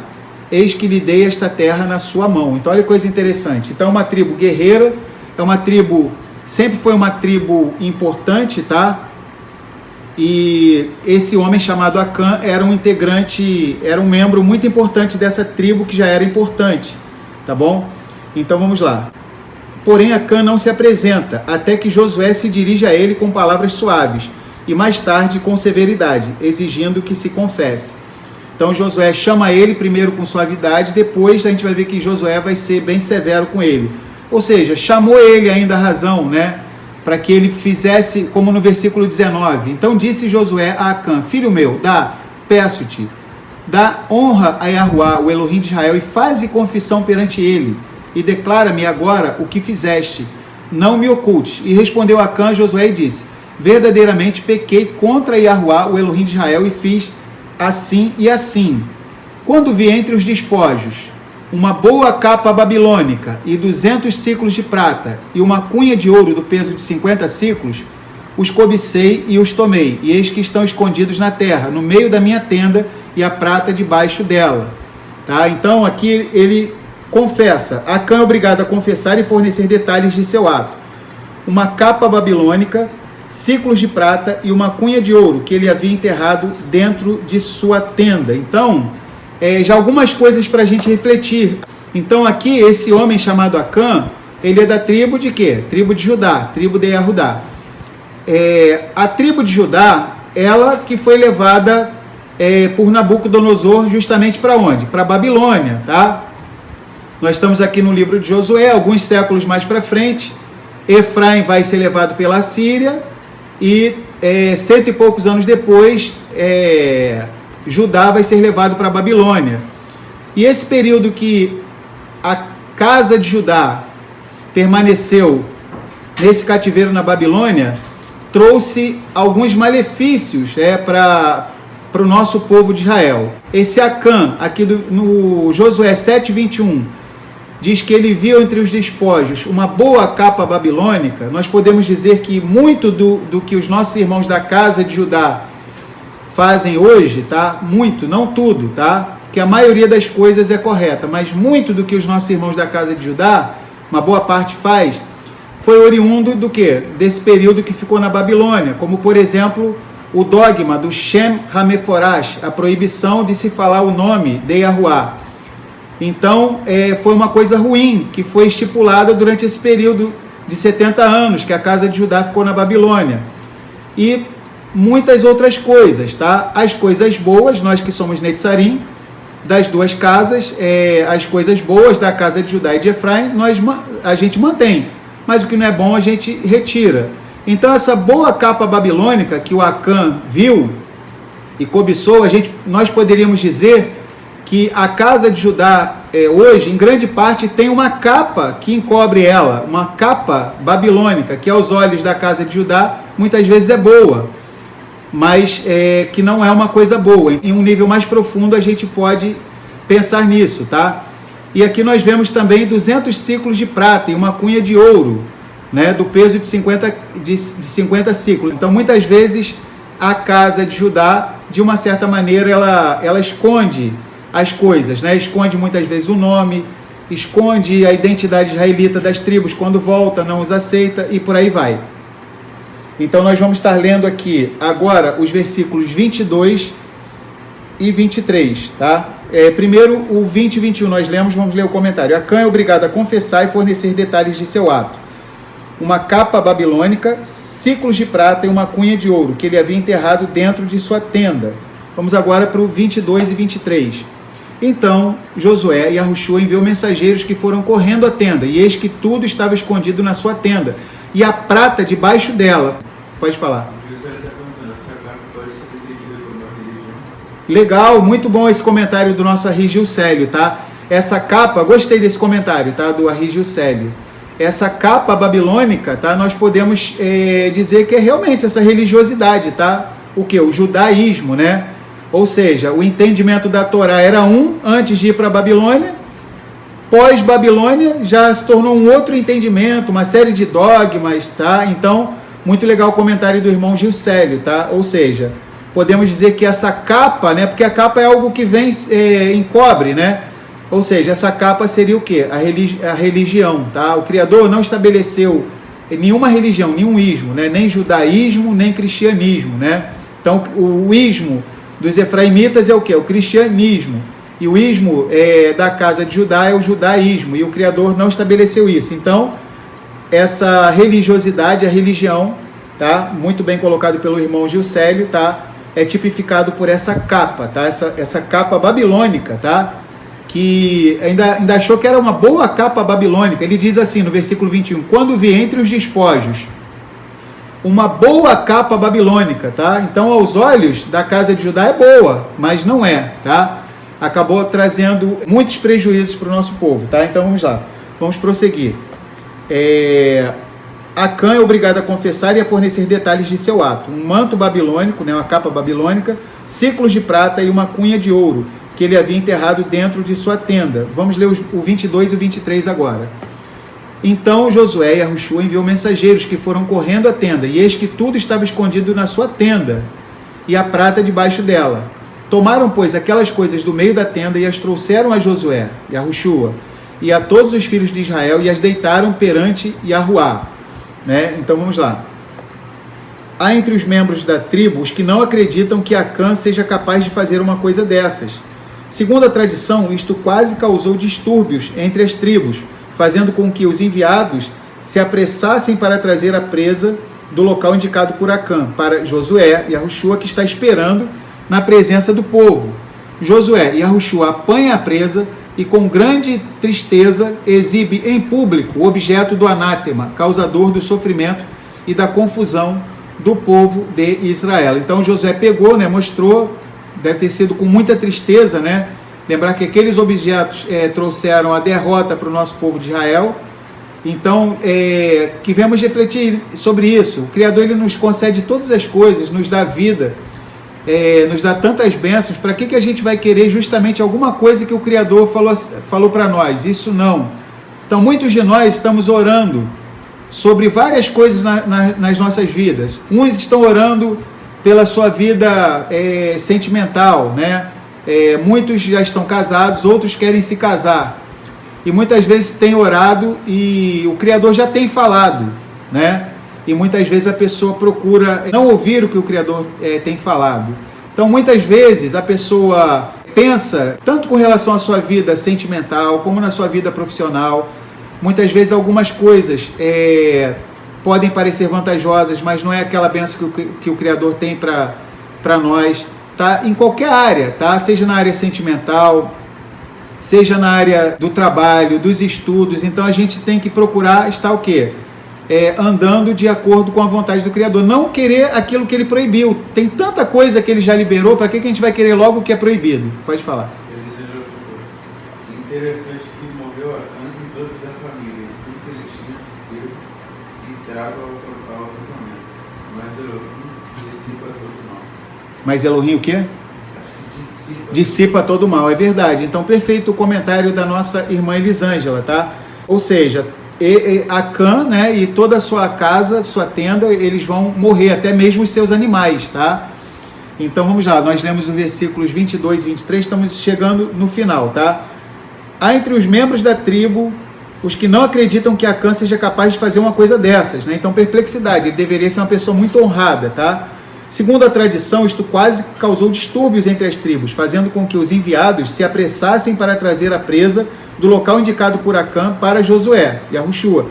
eis que lhe dei esta terra na sua mão. Então olha que coisa interessante. Então é uma tribo guerreira, é uma tribo, sempre foi uma tribo importante, tá? E esse homem chamado Acã era um integrante, era um membro muito importante dessa tribo que já era importante, tá bom? Então vamos lá. porém Acã não se apresenta, até que Josué se dirige a ele com palavras suaves, e mais tarde com severidade, exigindo que se confesse. Então Josué chama ele primeiro com suavidade, depois a gente vai ver que Josué vai ser bem severo com ele. Ou seja, chamou ele ainda a razão, né? Para que ele fizesse, como no versículo 19. Então disse Josué a Acã: filho meu, peço-te, dá honra a Yahuá, o Elohim de Israel, e faze confissão perante ele, e declara-me agora o que fizeste, não me oculte. E respondeu Acã a Josué e disse: verdadeiramente pequei contra Yahuá, o Elohim de Israel, e fiz assim e assim. Quando vi entre os despojos uma boa capa babilônica e 200 ciclos de prata e uma cunha de ouro do peso de 50 ciclos, os cobicei e os tomei, e eis que estão escondidos na terra, no meio da minha tenda, e a prata debaixo dela. Tá? Então aqui ele confessa. Acã é obrigado a confessar e fornecer detalhes de seu ato. Uma capa babilônica, ciclos de prata e uma cunha de ouro que ele havia enterrado dentro de sua tenda. Então, já algumas coisas para a gente refletir. Então aqui, esse homem chamado Acã, ele é da tribo de quê? Tribo de Judá, tribo de Yehudá. A tribo de Judá, ela que foi levada por Nabucodonosor justamente para onde? Para Babilônia, tá? Nós estamos aqui no livro de Josué, alguns séculos mais para frente. Efraim vai ser levado pela Síria e 100 e poucos anos depois, Judá vai ser levado para a Babilônia. E esse período que a casa de Judá permaneceu nesse cativeiro na Babilônia, trouxe alguns malefícios para o nosso povo de Israel. Esse Acã, aqui no Josué 7:21, diz que ele viu entre os despojos uma boa capa babilônica. Nós podemos dizer que muito do que os nossos irmãos da casa de Judá fazem hoje, tá? Muito, não tudo, tá? Porque a maioria das coisas é correta, mas muito do que os nossos irmãos da casa de Judá, uma boa parte faz, foi oriundo do quê? Desse período que ficou na Babilônia, como por exemplo o dogma do Shem HaMeforash, a proibição de se falar o nome de Yahuá. Então, foi uma coisa ruim que foi estipulada durante esse período de 70 anos que a casa de Judá ficou na Babilônia. E muitas outras coisas, tá? As coisas boas, nós que somos Netzarim, das duas casas, as coisas boas da casa de Judá e de Efraim, a gente mantém. Mas o que não é bom, a gente retira. Então, essa boa capa babilônica que o Acã viu e cobiçou, nós poderíamos dizer que a casa de Judá hoje, em grande parte, tem uma capa que encobre ela, uma capa babilônica, que aos olhos da casa de Judá, muitas vezes é boa, mas que não é uma coisa boa. Em um nível mais profundo, a gente pode pensar nisso, tá? E aqui nós vemos também 200 ciclos de prata e uma cunha de ouro, né, do peso de 50 ciclos. Então, muitas vezes, a casa de Judá, de uma certa maneira, ela esconde as coisas, né? Esconde muitas vezes o nome, esconde a identidade israelita das tribos, quando volta, não os aceita e por aí vai. Então nós vamos estar lendo aqui agora os versículos 22 e 23, tá? Primeiro o 20 e 21 nós lemos, vamos ler o comentário. Acã é obrigado a confessar e fornecer detalhes de seu ato. Uma capa babilônica, ciclos de prata e uma cunha de ouro que ele havia enterrado dentro de sua tenda. Vamos agora para o 22 e 23. Então Josué e Yahushua enviou mensageiros que foram correndo à tenda, e eis que tudo estava escondido na sua tenda, e a prata debaixo dela. Pode falar. Legal, muito bom esse comentário do nosso Arrigil Célio, tá? Essa capa, gostei desse comentário, tá? Do Arrigil Célio. Essa capa babilônica, tá? Nós podemos dizer que é realmente essa religiosidade, tá? O que? O judaísmo, né? Ou seja, o entendimento da Torá era antes de ir para a Babilônia, pós-Babilônia já se tornou um outro entendimento, uma série de dogmas, tá? Então, muito legal o comentário do irmão Gilcélio, tá? Ou seja, podemos dizer que essa capa, né? Porque a capa é algo que vem encobre, né? Ou seja, essa capa seria o quê? A religião, tá? O Criador não estabeleceu nenhuma religião, nenhum ismo, né? Nem judaísmo, nem cristianismo, né? Então, o ismo dos efraimitas é o que? O cristianismo. E o ismo da casa de Judá é o judaísmo. E o Criador não estabeleceu isso. Então, essa religiosidade, a religião, tá? Muito bem colocado pelo irmão Gilcélio, tá? É tipificado por essa capa, tá? Essa capa babilônica, tá? Que ainda achou que era uma boa capa babilônica. Ele diz assim no versículo 21, quando vi entre os despojos uma boa capa babilônica, tá? Então, aos olhos da casa de Judá é boa, mas não é, tá? Acabou trazendo muitos prejuízos para o nosso povo, tá? Então, vamos lá. Vamos prosseguir. Acã é obrigado a confessar e a fornecer detalhes de seu ato. Um manto babilônico, né, uma capa babilônica, ciclos de prata e uma cunha de ouro, que ele havia enterrado dentro de sua tenda. Vamos ler o 22 e o 23 agora. Então Josué e Yahushua enviou mensageiros que foram correndo à tenda, e eis que tudo estava escondido na sua tenda, e a prata debaixo dela. Tomaram, pois, aquelas coisas do meio da tenda e as trouxeram a Josué, Yahushua, e a todos os filhos de Israel, e as deitaram perante Yahuá. Né? Então vamos lá. Há entre os membros da tribo os que não acreditam que Acã seja capaz de fazer uma coisa dessas. Segundo a tradição, isto quase causou distúrbios entre as tribos, fazendo com que os enviados se apressassem para trazer a presa do local indicado por Acã, para Josué e Yahushua, que está esperando na presença do povo. Josué e Yahushua apanha a presa e com grande tristeza exibe em público o objeto do anátema, causador do sofrimento e da confusão do povo de Israel. Então Josué pegou, né, mostrou, deve ter sido com muita tristeza, né? Lembrar que aqueles objetos trouxeram a derrota para o nosso povo de Israel. Então, que vemos refletir sobre isso. O Criador, ele nos concede todas as coisas, nos dá vida, nos dá tantas bênçãos. Para que a gente vai querer justamente alguma coisa que o Criador falou para nós? Isso não. Então, muitos de nós estamos orando sobre várias coisas nas nossas vidas. Uns estão orando pela sua vida sentimental, né? Muitos já estão casados, outros querem se casar. E muitas vezes tem orado e o Criador já tem falado, né? E muitas vezes a pessoa procura não ouvir o que o Criador tem falado. Então, muitas vezes a pessoa pensa, tanto com relação à sua vida sentimental, como na sua vida profissional. Muitas vezes algumas coisas podem parecer vantajosas, mas não é aquela bênção que o Criador tem para nós. Tá? Em qualquer área, tá? Seja na área sentimental, seja na área do trabalho, dos estudos. Então a gente tem que procurar estar o quê? Andando de acordo com a vontade do Criador. Não querer aquilo que ele proibiu. Tem tanta coisa que ele já liberou, para que a gente vai querer logo o que é proibido? Pode falar. Interessante que morreu Acã e todos da família, tudo que ele tinha, e traga ao acampamento. Mas Elohim dissipa todo o mal. Mas Elohim o quê? Dissipa todo o mal, é verdade. Então, perfeito o comentário da nossa irmã Elisângela, tá? Ou seja, Acã, né, e toda a sua casa, sua tenda, eles vão morrer, até mesmo os seus animais, tá? Então, vamos lá, nós lemos os versículos 22 e 23, estamos chegando no final, tá? Há entre os membros da tribo os que não acreditam que Acã seja capaz de fazer uma coisa dessas, né? Então, perplexidade, ele deveria ser uma pessoa muito honrada, tá? Segundo a tradição, isto quase causou distúrbios entre as tribos, fazendo com que os enviados se apressassem para trazer a presa do local indicado por Acã para Josué e Yahushua,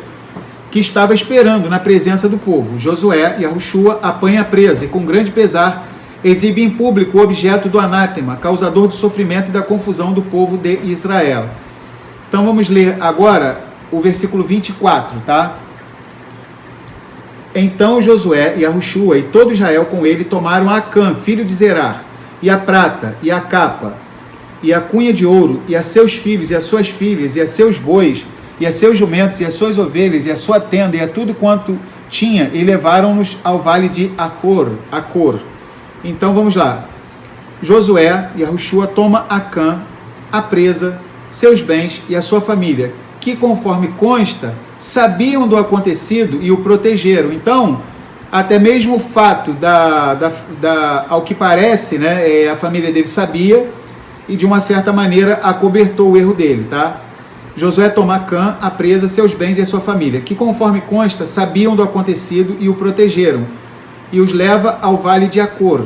que estava esperando na presença do povo. Josué e Yahushua apanha a presa e, com grande pesar, exibe em público o objeto do anátema, causador do sofrimento e da confusão do povo de Israel. Então vamos ler agora o versículo 24, tá? Então Josué e Yahushua e todo Israel com ele tomaram Acã, filho de Zerar, e a prata, e a capa, e a cunha de ouro, e a seus filhos, e a suas filhas, e a seus bois, e a seus jumentos, e as suas ovelhas, e a sua tenda, e a tudo quanto tinha, e levaram-nos ao vale de Acor. Então vamos lá. Josué e Yahushua toma Acã, a presa, seus bens e a sua família, que conforme consta, sabiam do acontecido e o protegeram. Então, até mesmo o fato ao que parece, né, a família dele sabia e de uma certa maneira acobertou o erro dele, tá? Josué toma Acã, a presa, seus bens e a sua família, que conforme consta, sabiam do acontecido e o protegeram, e os leva ao vale de Acor.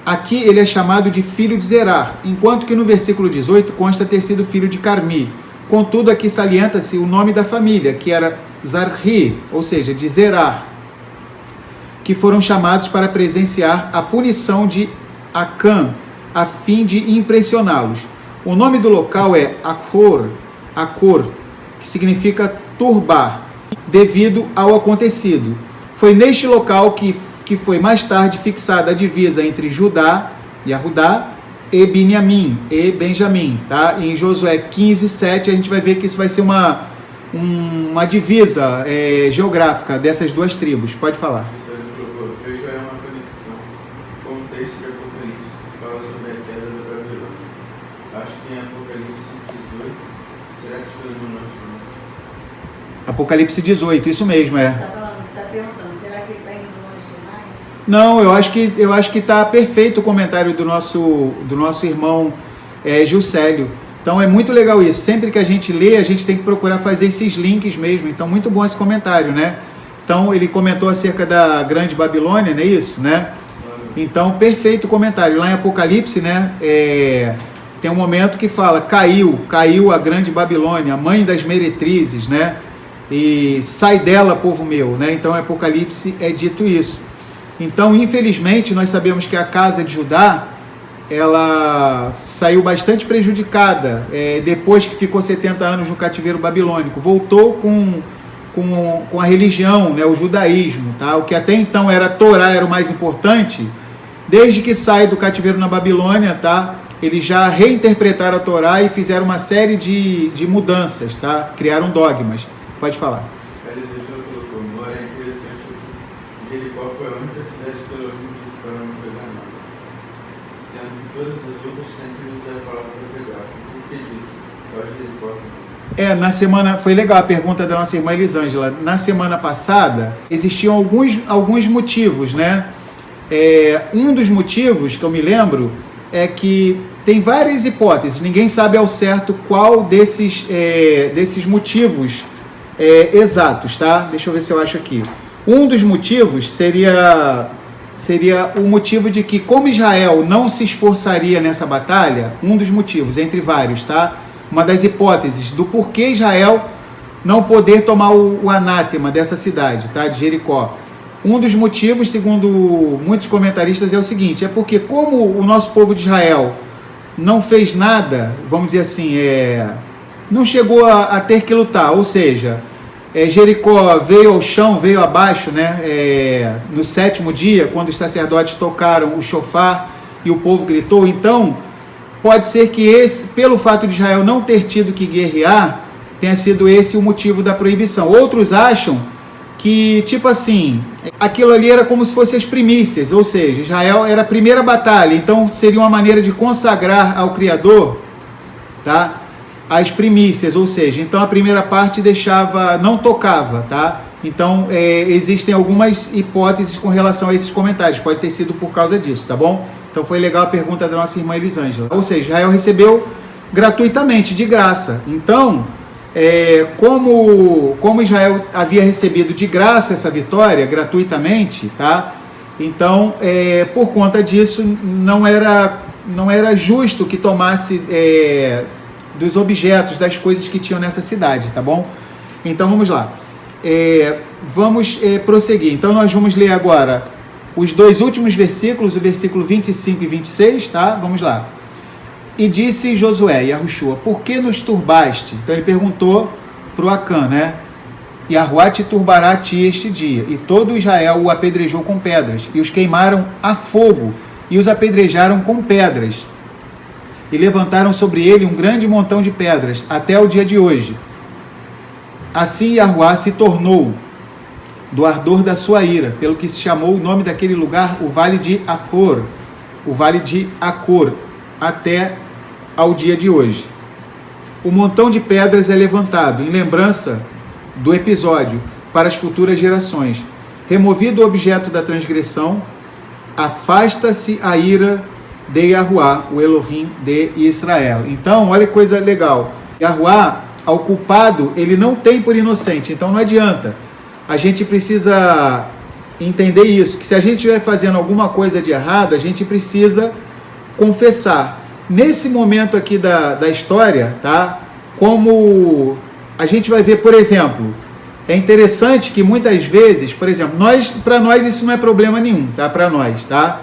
Aqui ele é chamado de filho de Zerar, enquanto que no versículo 18 consta ter sido filho de Carmi, Contudo, aqui salienta-se o nome da família, que era Zarhi, ou seja, de Zerar, que foram chamados para presenciar a punição de Acã, a fim de impressioná-los. O nome do local é Acor, que significa turbar, devido ao acontecido. Foi neste local que foi mais tarde fixada a divisa entre Judá, Yahudá, e Binyamin, e Benjamim. Tá? Em Josué 15:7 a gente vai ver que isso vai ser uma divisa geográfica dessas duas tribos. Pode falar. Isso aí colocou, vejo aí uma conexão com o texto de Apocalipse que fala sobre a queda da Babilônia. Acho que em Apocalipse 18, será que estou indo no Apocalipse 18, isso mesmo, Está perguntando, será que está indo longe demais? Não, eu acho que está perfeito o comentário do nosso irmão Gilcélio. Então é muito legal isso. Sempre que a gente lê, a gente tem que procurar fazer esses links mesmo. Então, muito bom esse comentário, né? Então, ele comentou acerca da Grande Babilônia, não é isso, né? Então, perfeito o comentário. Lá em Apocalipse, né? Tem um momento que fala, caiu a Grande Babilônia, a mãe das meretrizes, né? E sai dela, povo meu, né? Então, em Apocalipse é dito isso. Então, infelizmente, nós sabemos que a casa de Judá, ela saiu bastante prejudicada depois que ficou 70 anos no cativeiro babilônico. Voltou com a religião, né, o judaísmo, tá? O que até então era a Torá, era o mais importante. Desde que sai do cativeiro na Babilônia, tá? Eles já reinterpretaram a Torá e fizeram uma série de mudanças, tá? Criaram dogmas. Pode falar. A Elisângela colocou, embora é interessante que Jericó foi a única cidade que Elohim disse para não pegar nada. Sendo que todas as outras sempre nos vai falar para pegar. Por que disse? Só Jericó não. Na semana, foi legal a pergunta da nossa irmã Elisângela. Na semana passada, existiam alguns motivos, né? Um dos motivos que eu me lembro é que tem várias hipóteses, ninguém sabe ao certo qual desses motivos exatos, tá? Deixa eu ver se eu acho aqui. Um dos motivos seria o motivo de que, como Israel não se esforçaria nessa batalha, um dos motivos, entre vários, tá? Uma das hipóteses do porquê Israel não poder tomar o anátema dessa cidade, tá? De Jericó. Um dos motivos, segundo muitos comentaristas, é o seguinte, é porque como o nosso povo de Israel não fez nada, vamos dizer assim, não chegou a ter que lutar, ou seja, Jericó veio ao chão, veio abaixo, né? No 7º dia, quando os sacerdotes tocaram o shofar e o povo gritou. Então, pode ser que pelo fato de Israel não ter tido que guerrear, tenha sido esse o motivo da proibição. Outros acham que, tipo assim, aquilo ali era como se fossem as primícias, ou seja, Israel era a primeira batalha, então seria uma maneira de consagrar ao Criador, tá? As primícias, ou seja, então a primeira parte não tocava, tá? Então, existem algumas hipóteses com relação a esses comentários, pode ter sido por causa disso, tá bom? Então foi legal a pergunta da nossa irmã Elisângela. Ou seja, Israel recebeu gratuitamente, de graça. Então, como Israel havia recebido de graça essa vitória, gratuitamente, tá? Então, por conta disso, não era justo que tomasse dos objetos, das coisas que tinham nessa cidade, tá bom? Então, vamos lá. Vamos prosseguir. Então, nós vamos ler agora os dois últimos versículos, o versículo 25 e 26, tá? Vamos lá. E disse Josué e Yahushua, por que nos turbaste? Então ele perguntou para o Acã, né? Yahuá te turbará a ti este dia. E todo Israel o apedrejou com pedras, e os queimaram a fogo, e os apedrejaram com pedras. E levantaram sobre ele um grande montão de pedras, até o dia de hoje. Assim Yahuá se tornou do ardor da sua ira, pelo que se chamou o nome daquele lugar o Vale de Acor, até ao dia de hoje. O montão de pedras é levantado em lembrança do episódio para as futuras gerações. Removido o objeto da transgressão, afasta-se a ira de Yahuá, o Elohim de Israel. Então, olha que coisa legal. Yahuá, ao culpado, ele não tem por inocente, então não adianta. A gente precisa entender isso, que se a gente estiver fazendo alguma coisa de errado, a gente precisa confessar. Nesse momento aqui da história, tá? como a gente vai ver, por exemplo, é interessante que muitas vezes, por exemplo, para nós isso não é problema nenhum, tá? Para nós, tá?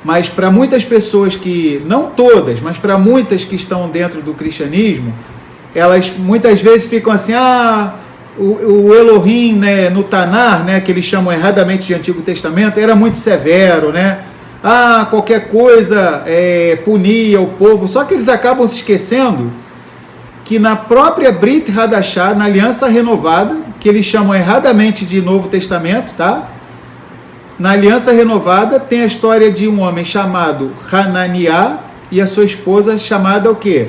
Mas para muitas pessoas que, não todas, mas para muitas que estão dentro do cristianismo, elas muitas vezes ficam assim, o Elohim, né, no Tanar, né, que eles chamam erradamente de Antigo Testamento, era muito severo, né? Qualquer coisa punia o povo. Só que eles acabam se esquecendo que na própria Brit Hadashah, na Aliança Renovada, que eles chamam erradamente de Novo Testamento, tá? Na Aliança Renovada tem a história de um homem chamado Hananiah e a sua esposa chamada o quê?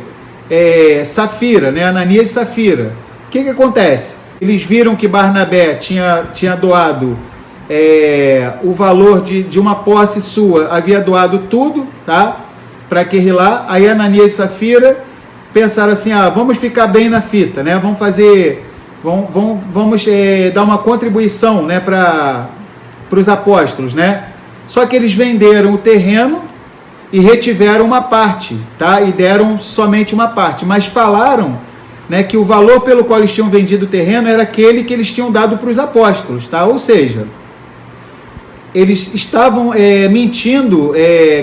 Safira, né? Ananias e Safira. O que acontece? Eles viram que Barnabé tinha doado o valor de uma posse sua, havia doado tudo, tá? Para Querrilá. Aí Ananias e Safira pensaram assim, vamos ficar bem na fita, né? Vamos dar uma contribuição, né, para os apóstolos, né? Só que eles venderam o terreno e retiveram uma parte, tá? E deram somente uma parte, mas falaram, né, que o valor pelo qual eles tinham vendido o terreno era aquele que eles tinham dado para os apóstolos, tá? Ou seja, eles estavam mentindo,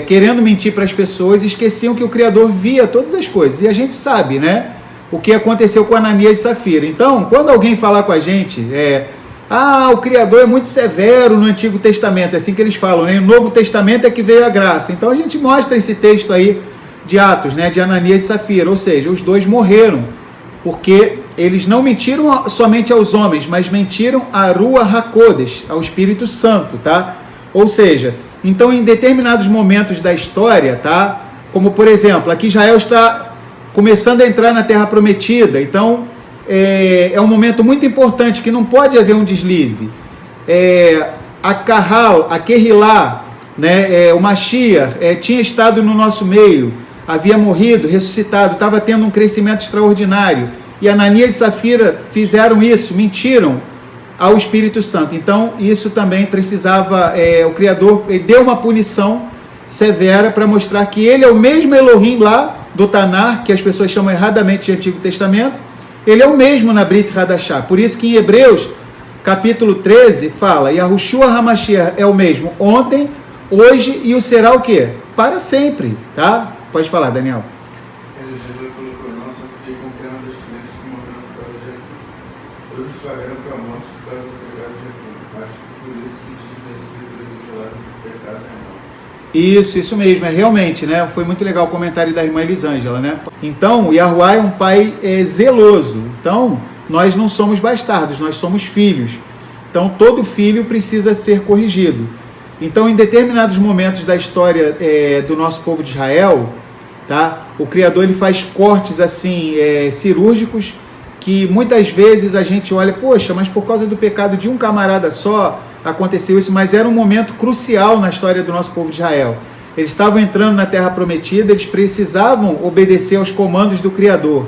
querendo mentir para as pessoas, e esqueciam que o Criador via todas as coisas. E a gente sabe, né, o que aconteceu com Ananias e Safira. Então, quando alguém falar com a gente, o Criador é muito severo no Antigo Testamento, é assim que eles falam, né? No Novo Testamento é que veio a graça. Então a gente mostra esse texto aí de Atos, né, de Ananias e Safira, ou seja, os dois morreram, porque eles não mentiram somente aos homens, mas mentiram a Ruach HaKodesh, ao Espírito Santo, tá? Ou seja, então em determinados momentos da história, tá? Como por exemplo, aqui Israel está começando a entrar na Terra Prometida, então é um momento muito importante que não pode haver um deslize. A Querrilá, né, o Mashiach, tinha estado no nosso meio, havia morrido, ressuscitado, estava tendo um crescimento extraordinário. E Ananias e Safira fizeram isso, mentiram ao Espírito Santo. Então, isso também precisava, o Criador deu uma punição severa para mostrar que ele é o mesmo Elohim lá do Tanar, que as pessoas chamam erradamente de Antigo Testamento, ele é o mesmo na Brit Hadashah. Por isso que em Hebreus, capítulo 13, fala, Yahushua HaMashiach é o mesmo ontem, hoje e o será o quê? Para sempre, tá? Pode falar, Daniel. Eliseu colocou, nossa, fiquei com pena das crianças que morreram por causa de Jacó. Todos pagaram com a morte por causa do pecado de Jacó. Acho que por isso que diz na Escritura que o salário do pecado é a morte. Isso mesmo, realmente, né? Foi muito legal o comentário da irmã Elisângela, né? Então, o Yahuwah é um pai zeloso. Então, nós não somos bastardos, nós somos filhos. Então, todo filho precisa ser corrigido. Então, em determinados momentos da história do nosso povo de Israel, tá? O Criador ele faz cortes assim cirúrgicos que muitas vezes a gente olha, poxa, mas por causa do pecado de um camarada só aconteceu isso, mas era um momento crucial na história do nosso povo de Israel. Eles estavam entrando na Terra Prometida, eles precisavam obedecer aos comandos do Criador,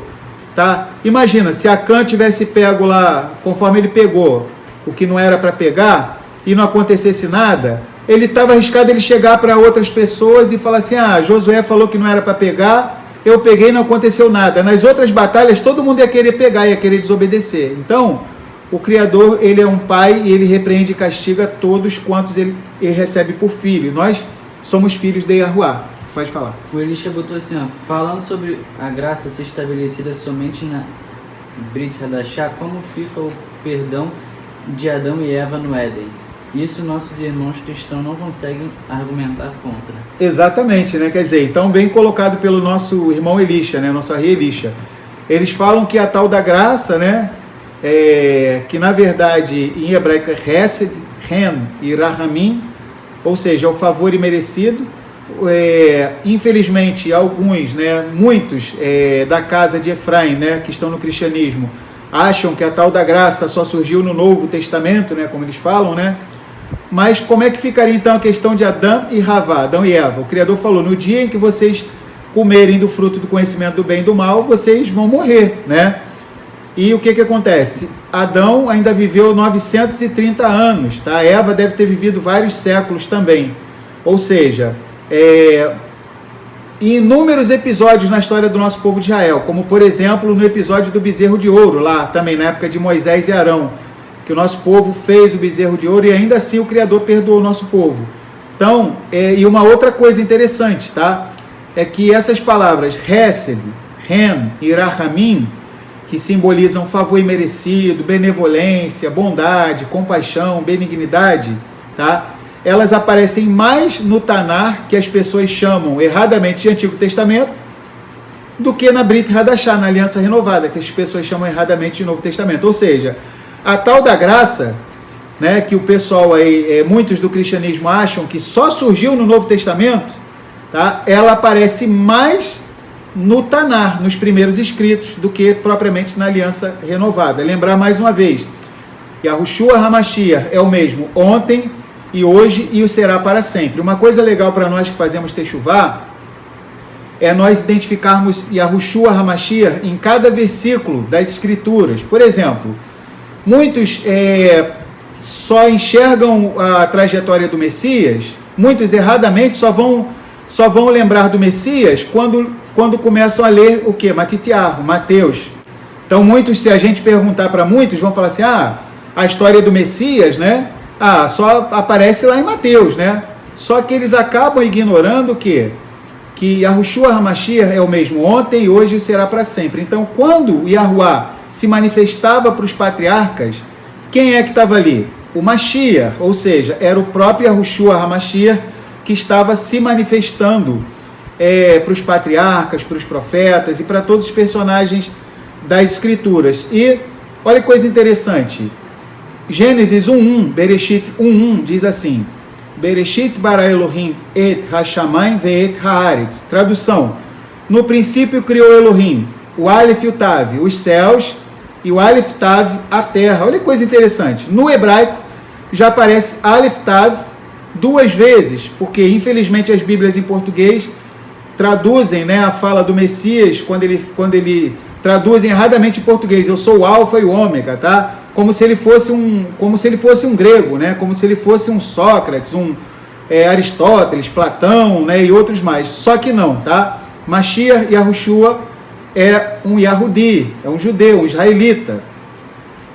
tá? Imagina, se Acã tivesse pego lá, conforme ele pegou, o que não era para pegar, e não acontecesse nada, ele estava arriscado ele chegar para outras pessoas e falar assim, Josué falou que não era para pegar, eu peguei e não aconteceu nada. Nas outras batalhas, todo mundo ia querer pegar, ia querer desobedecer. Então, o Criador, ele é um pai e ele repreende e castiga todos quantos ele recebe por filho. Nós somos filhos de Yahuwah. Pode falar. O Elisha botou assim, falando sobre a graça ser estabelecida somente na Brit Hadashah, como fica o perdão de Adão e Eva no Éden? Isso nossos irmãos cristãos não conseguem argumentar contra. Exatamente, né? Quer dizer, então bem colocado pelo nosso irmão Elisha, né? Nosso Ari Elisha. Eles falam que a tal da graça, né? Que na verdade em hebraico é Hesed, Ren e Rahamim, ou seja, é o favor imerecido. Infelizmente, alguns, né? Muitos da casa de Efraim, né? Que estão no cristianismo, acham que a tal da graça só surgiu no Novo Testamento, né? Como eles falam, né? Mas como é que ficaria então a questão de Adão e Havá, Adão e Eva? O Criador falou, no dia em que vocês comerem do fruto do conhecimento do bem e do mal, vocês vão morrer, né? E o que acontece? Adão ainda viveu 930 anos, tá? Eva deve ter vivido vários séculos também. Ou seja, e inúmeros episódios na história do nosso povo de Israel, como por exemplo no episódio do bezerro de ouro, lá também na época de Moisés e Arão, que o nosso povo fez o bezerro de ouro e ainda assim o Criador perdoou o nosso povo. Então, e uma outra coisa interessante, tá? É que essas palavras Hesed, Ren e Rahamim, que simbolizam favor imerecido, benevolência, bondade, compaixão, benignidade, tá? Elas aparecem mais no Tanar, que as pessoas chamam erradamente de Antigo Testamento, do que na Brit Hadashah, na Aliança Renovada, que as pessoas chamam erradamente de Novo Testamento. Ou seja, a tal da graça, né, que o pessoal aí, muitos do cristianismo acham que só surgiu no Novo Testamento, tá? Ela aparece mais no Tanar, nos primeiros escritos, do que propriamente na Aliança Renovada. Lembrar mais uma vez, Yahushua HaMashiach é o mesmo ontem e hoje e o será para sempre. Uma coisa legal para nós que fazemos Techuvá é nós identificarmos Yahushua HaMashiach em cada versículo das Escrituras. Por exemplo, muitos só enxergam a trajetória do Messias, muitos erradamente só vão lembrar do Messias quando começam a ler o quê? Matitiahu, Mateus. Então muitos, se a gente perguntar para muitos, vão falar assim, a história do Messias, né? Só aparece lá em Mateus, né? Só que eles acabam ignorando o quê? Que Yahushua HaMashiach é o mesmo ontem e hoje será para sempre. Então, quando Yahuwah se manifestava para os patriarcas, quem é que estava ali? O Mashiach, ou seja, era o próprio Yahushua HaMashiach que estava se manifestando para os patriarcas, para os profetas e para todos os personagens das Escrituras. E olha que coisa interessante, Gênesis 1.1, Bereshit 1.1 diz assim, Bereshit bara Elohim et hashamayim ve'et haaretz. Tradução, no princípio criou Elohim, o Aleph e o Tav, os céus, e o Aleph Tav, a terra. Olha que coisa interessante, no hebraico já aparece Aleph Tav 2 vezes, porque infelizmente as Bíblias em português traduzem, né, a fala do Messias, quando ele traduzem erradamente em português, eu sou o alfa e o ômega, tá? Como se ele fosse um grego, né? Como se ele fosse um Sócrates, um Aristóteles, Platão, né? E outros mais. Só que não, tá? Mashiach Yahushua é um Yahudi, é um judeu, um israelita.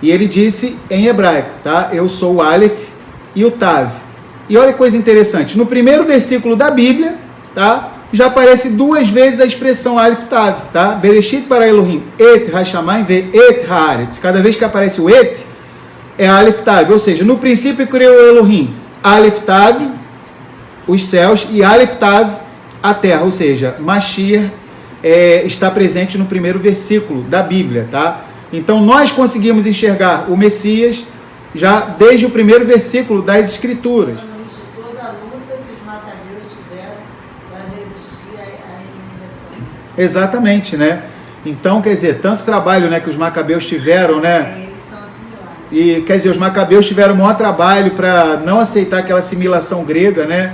E ele disse em hebraico, tá? Eu sou o Aleph e o Tav. E olha que coisa interessante, no primeiro versículo da Bíblia, tá? Já aparece 2 vezes a expressão Aleph Tav, tá? Bereshit para Elohim, et hashamayim ve et haaretz. Cada vez que aparece o et, é Aleph Tav, ou seja, no princípio criou Elohim, Aleph Tav, os céus, e Aleph Tav, a terra, ou seja, Mashiach está presente no primeiro versículo da Bíblia, tá? Então nós conseguimos enxergar o Messias já desde o primeiro versículo das Escrituras. Toda a luta que os macabeus tiveram para resistir à helenização. Exatamente, né? Então, quer dizer, tanto trabalho, né, que os macabeus tiveram, né? Eles são assimilados. E, quer dizer, os macabeus tiveram o maior trabalho para não aceitar aquela assimilação grega, né?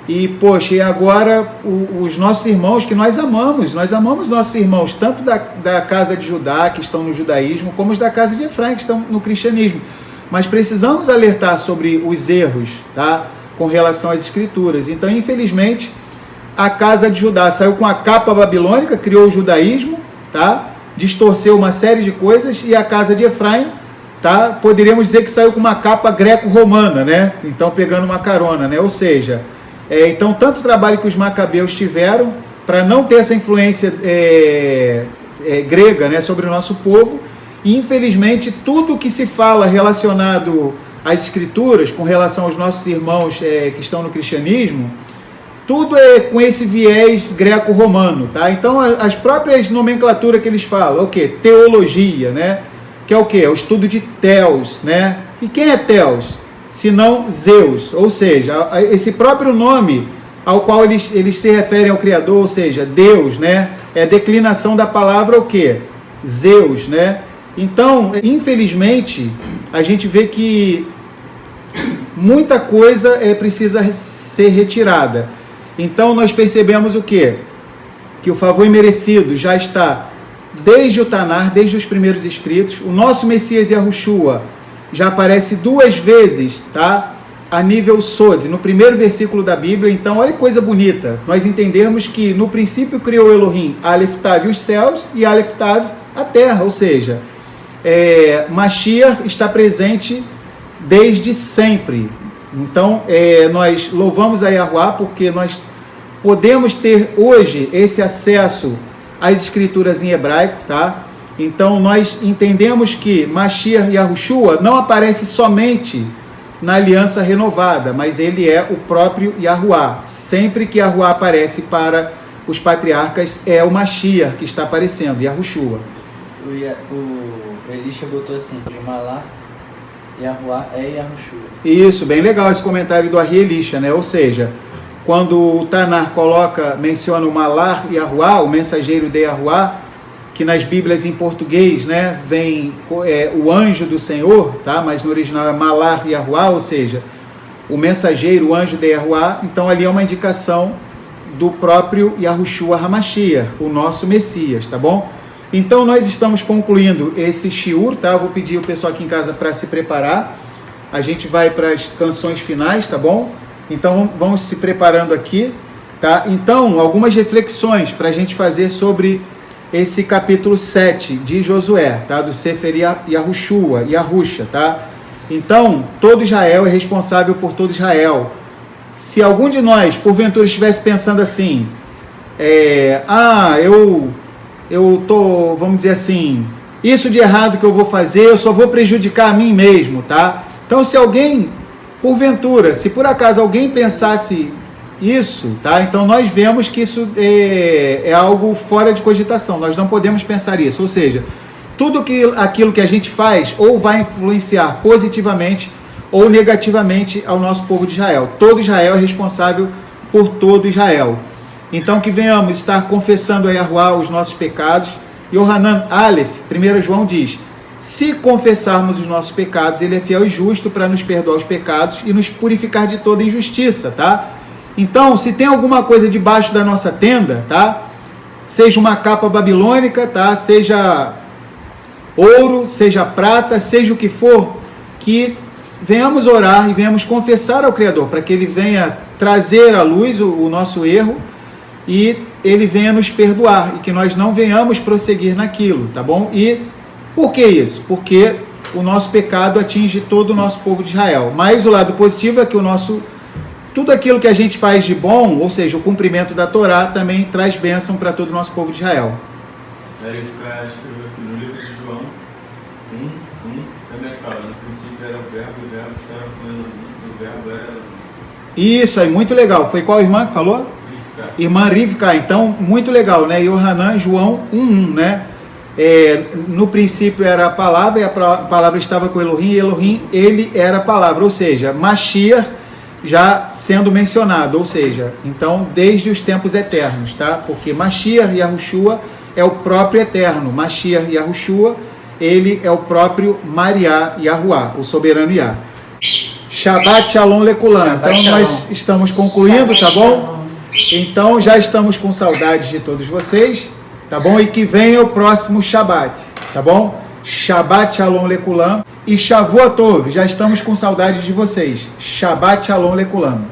E, poxa, e agora os nossos irmãos que nós amamos nossos irmãos, tanto da casa de Judá, que estão no judaísmo, como os da casa de Efraim, que estão no cristianismo. Mas precisamos alertar sobre os erros, tá? Com relação às Escrituras. Então, infelizmente, a casa de Judá saiu com a capa babilônica, criou o judaísmo, tá? Distorceu uma série de coisas, e a casa de Efraim, tá? Poderíamos dizer que saiu com uma capa greco-romana, né? Então, pegando uma carona, né? Ou seja, então, tanto trabalho que os macabeus tiveram para não ter essa influência grega, né, sobre o nosso povo, e infelizmente tudo que se fala relacionado às Escrituras, com relação aos nossos irmãos que estão no cristianismo, tudo é com esse viés greco-romano, tá? Então, as próprias nomenclaturas que eles falam, o quê? Teologia, né? Que é o quê? É o estudo de Theos, né? E quem é Theos? Senão Zeus, ou seja, esse próprio nome ao qual eles se referem ao Criador, ou seja, Deus, né? É a declinação da palavra o quê? Zeus, né? Então, infelizmente, a gente vê que muita coisa precisa ser retirada. Então, nós percebemos o quê? Que o favor imerecido já está desde o Tanar, desde os primeiros escritos. O nosso Messias Yahushua já aparece 2 vezes, tá? a nível Sod, no primeiro versículo da Bíblia. Então, olha que coisa bonita, nós entendermos que no princípio criou Elohim, Aleph Tav os céus e Aleph Tav a terra, ou seja, Mashiach está presente desde sempre. Então, nós louvamos a Yahuwah porque nós podemos ter hoje esse acesso às escrituras em hebraico, tá? Então, nós entendemos que Mashiach Yahushua não aparece somente na aliança renovada, mas ele é o próprio Yahuwah. Sempre que Yahuwah aparece para os patriarcas, é o Mashiach que está aparecendo, Yahushua. O Elisha botou assim, de Malach, Yahuwah é Yahushua. Isso, bem legal esse comentário do Ari Elisha, né? Ou seja, quando o Tanar menciona o Malach Yahuwah, o mensageiro de Yahuwah, que nas Bíblias em português, né, vem o anjo do Senhor, tá? Mas no original é Malach Yahuwah, ou seja, o mensageiro, o anjo de Yahuwah. Então ali é uma indicação do próprio Yahushua HaMashiach, o nosso Messias, tá bom? Então nós estamos concluindo esse shiur, tá? Eu vou pedir o pessoal aqui em casa para se preparar. A gente vai para as canções finais, tá bom? Então vamos se preparando aqui, tá? Então, algumas reflexões para a gente fazer sobre esse capítulo 7 de Josué, tá? Do Sefer Yahushua, Yahusha, tá? Então, todo Israel é responsável por todo Israel. Se algum de nós, porventura, estivesse pensando assim, eu tô, vamos dizer assim, isso de errado que eu vou fazer, eu só vou prejudicar a mim mesmo, tá? Então, se alguém, porventura, se por acaso alguém pensasse isso, tá? Então nós vemos que isso é algo fora de cogitação, nós não podemos pensar isso, ou seja, tudo aquilo que a gente faz ou vai influenciar positivamente ou negativamente ao nosso povo de Israel. Todo Israel é responsável por todo Israel. Então que venhamos estar confessando a Yahuwah os nossos pecados. Yohanan Aleph, 1 João diz, se confessarmos os nossos pecados, ele é fiel e justo para nos perdoar os pecados e nos purificar de toda injustiça, tá? Então, se tem alguma coisa debaixo da nossa tenda, tá? Seja uma capa babilônica, tá? Seja ouro, seja prata, seja o que for, que venhamos orar e venhamos confessar ao Criador, para que Ele venha trazer à luz o nosso erro e Ele venha nos perdoar, e que nós não venhamos prosseguir naquilo, tá bom? E por que isso? Porque o nosso pecado atinge todo o nosso povo de Israel. Mas o lado positivo é que tudo aquilo que a gente faz de bom, ou seja, o cumprimento da Torá, também traz bênção para todo o nosso povo de Israel. Verificar, escreveu aqui no livro de João 1, também fala, no princípio era o verbo estava com Elohim, o verbo era Elohim. Isso aí, muito legal. Foi qual irmã que falou? Rivka. Irmã Rivka, então, muito legal, né? Yohanan, João 1, né? No princípio era a palavra, e a palavra estava com Elohim, e Elohim, ele era a palavra, ou seja, Mashiach já sendo mencionado, ou seja, então desde os tempos eternos, tá? Porque Mashiach Yahushua é o próprio eterno, Mashiach Yahushua, ele é o próprio Mariá Yahuwah, o soberano Yah. Shabbat Shalom Lekulam. Então nós estamos concluindo, tá bom? Então já estamos com saudades de todos vocês, tá bom? E que venha o próximo Shabbat, tá bom? Shabbat Shalom Lekulam e Shavuot Tov, já estamos com saudades de vocês. Shabbat Shalom Lekulam.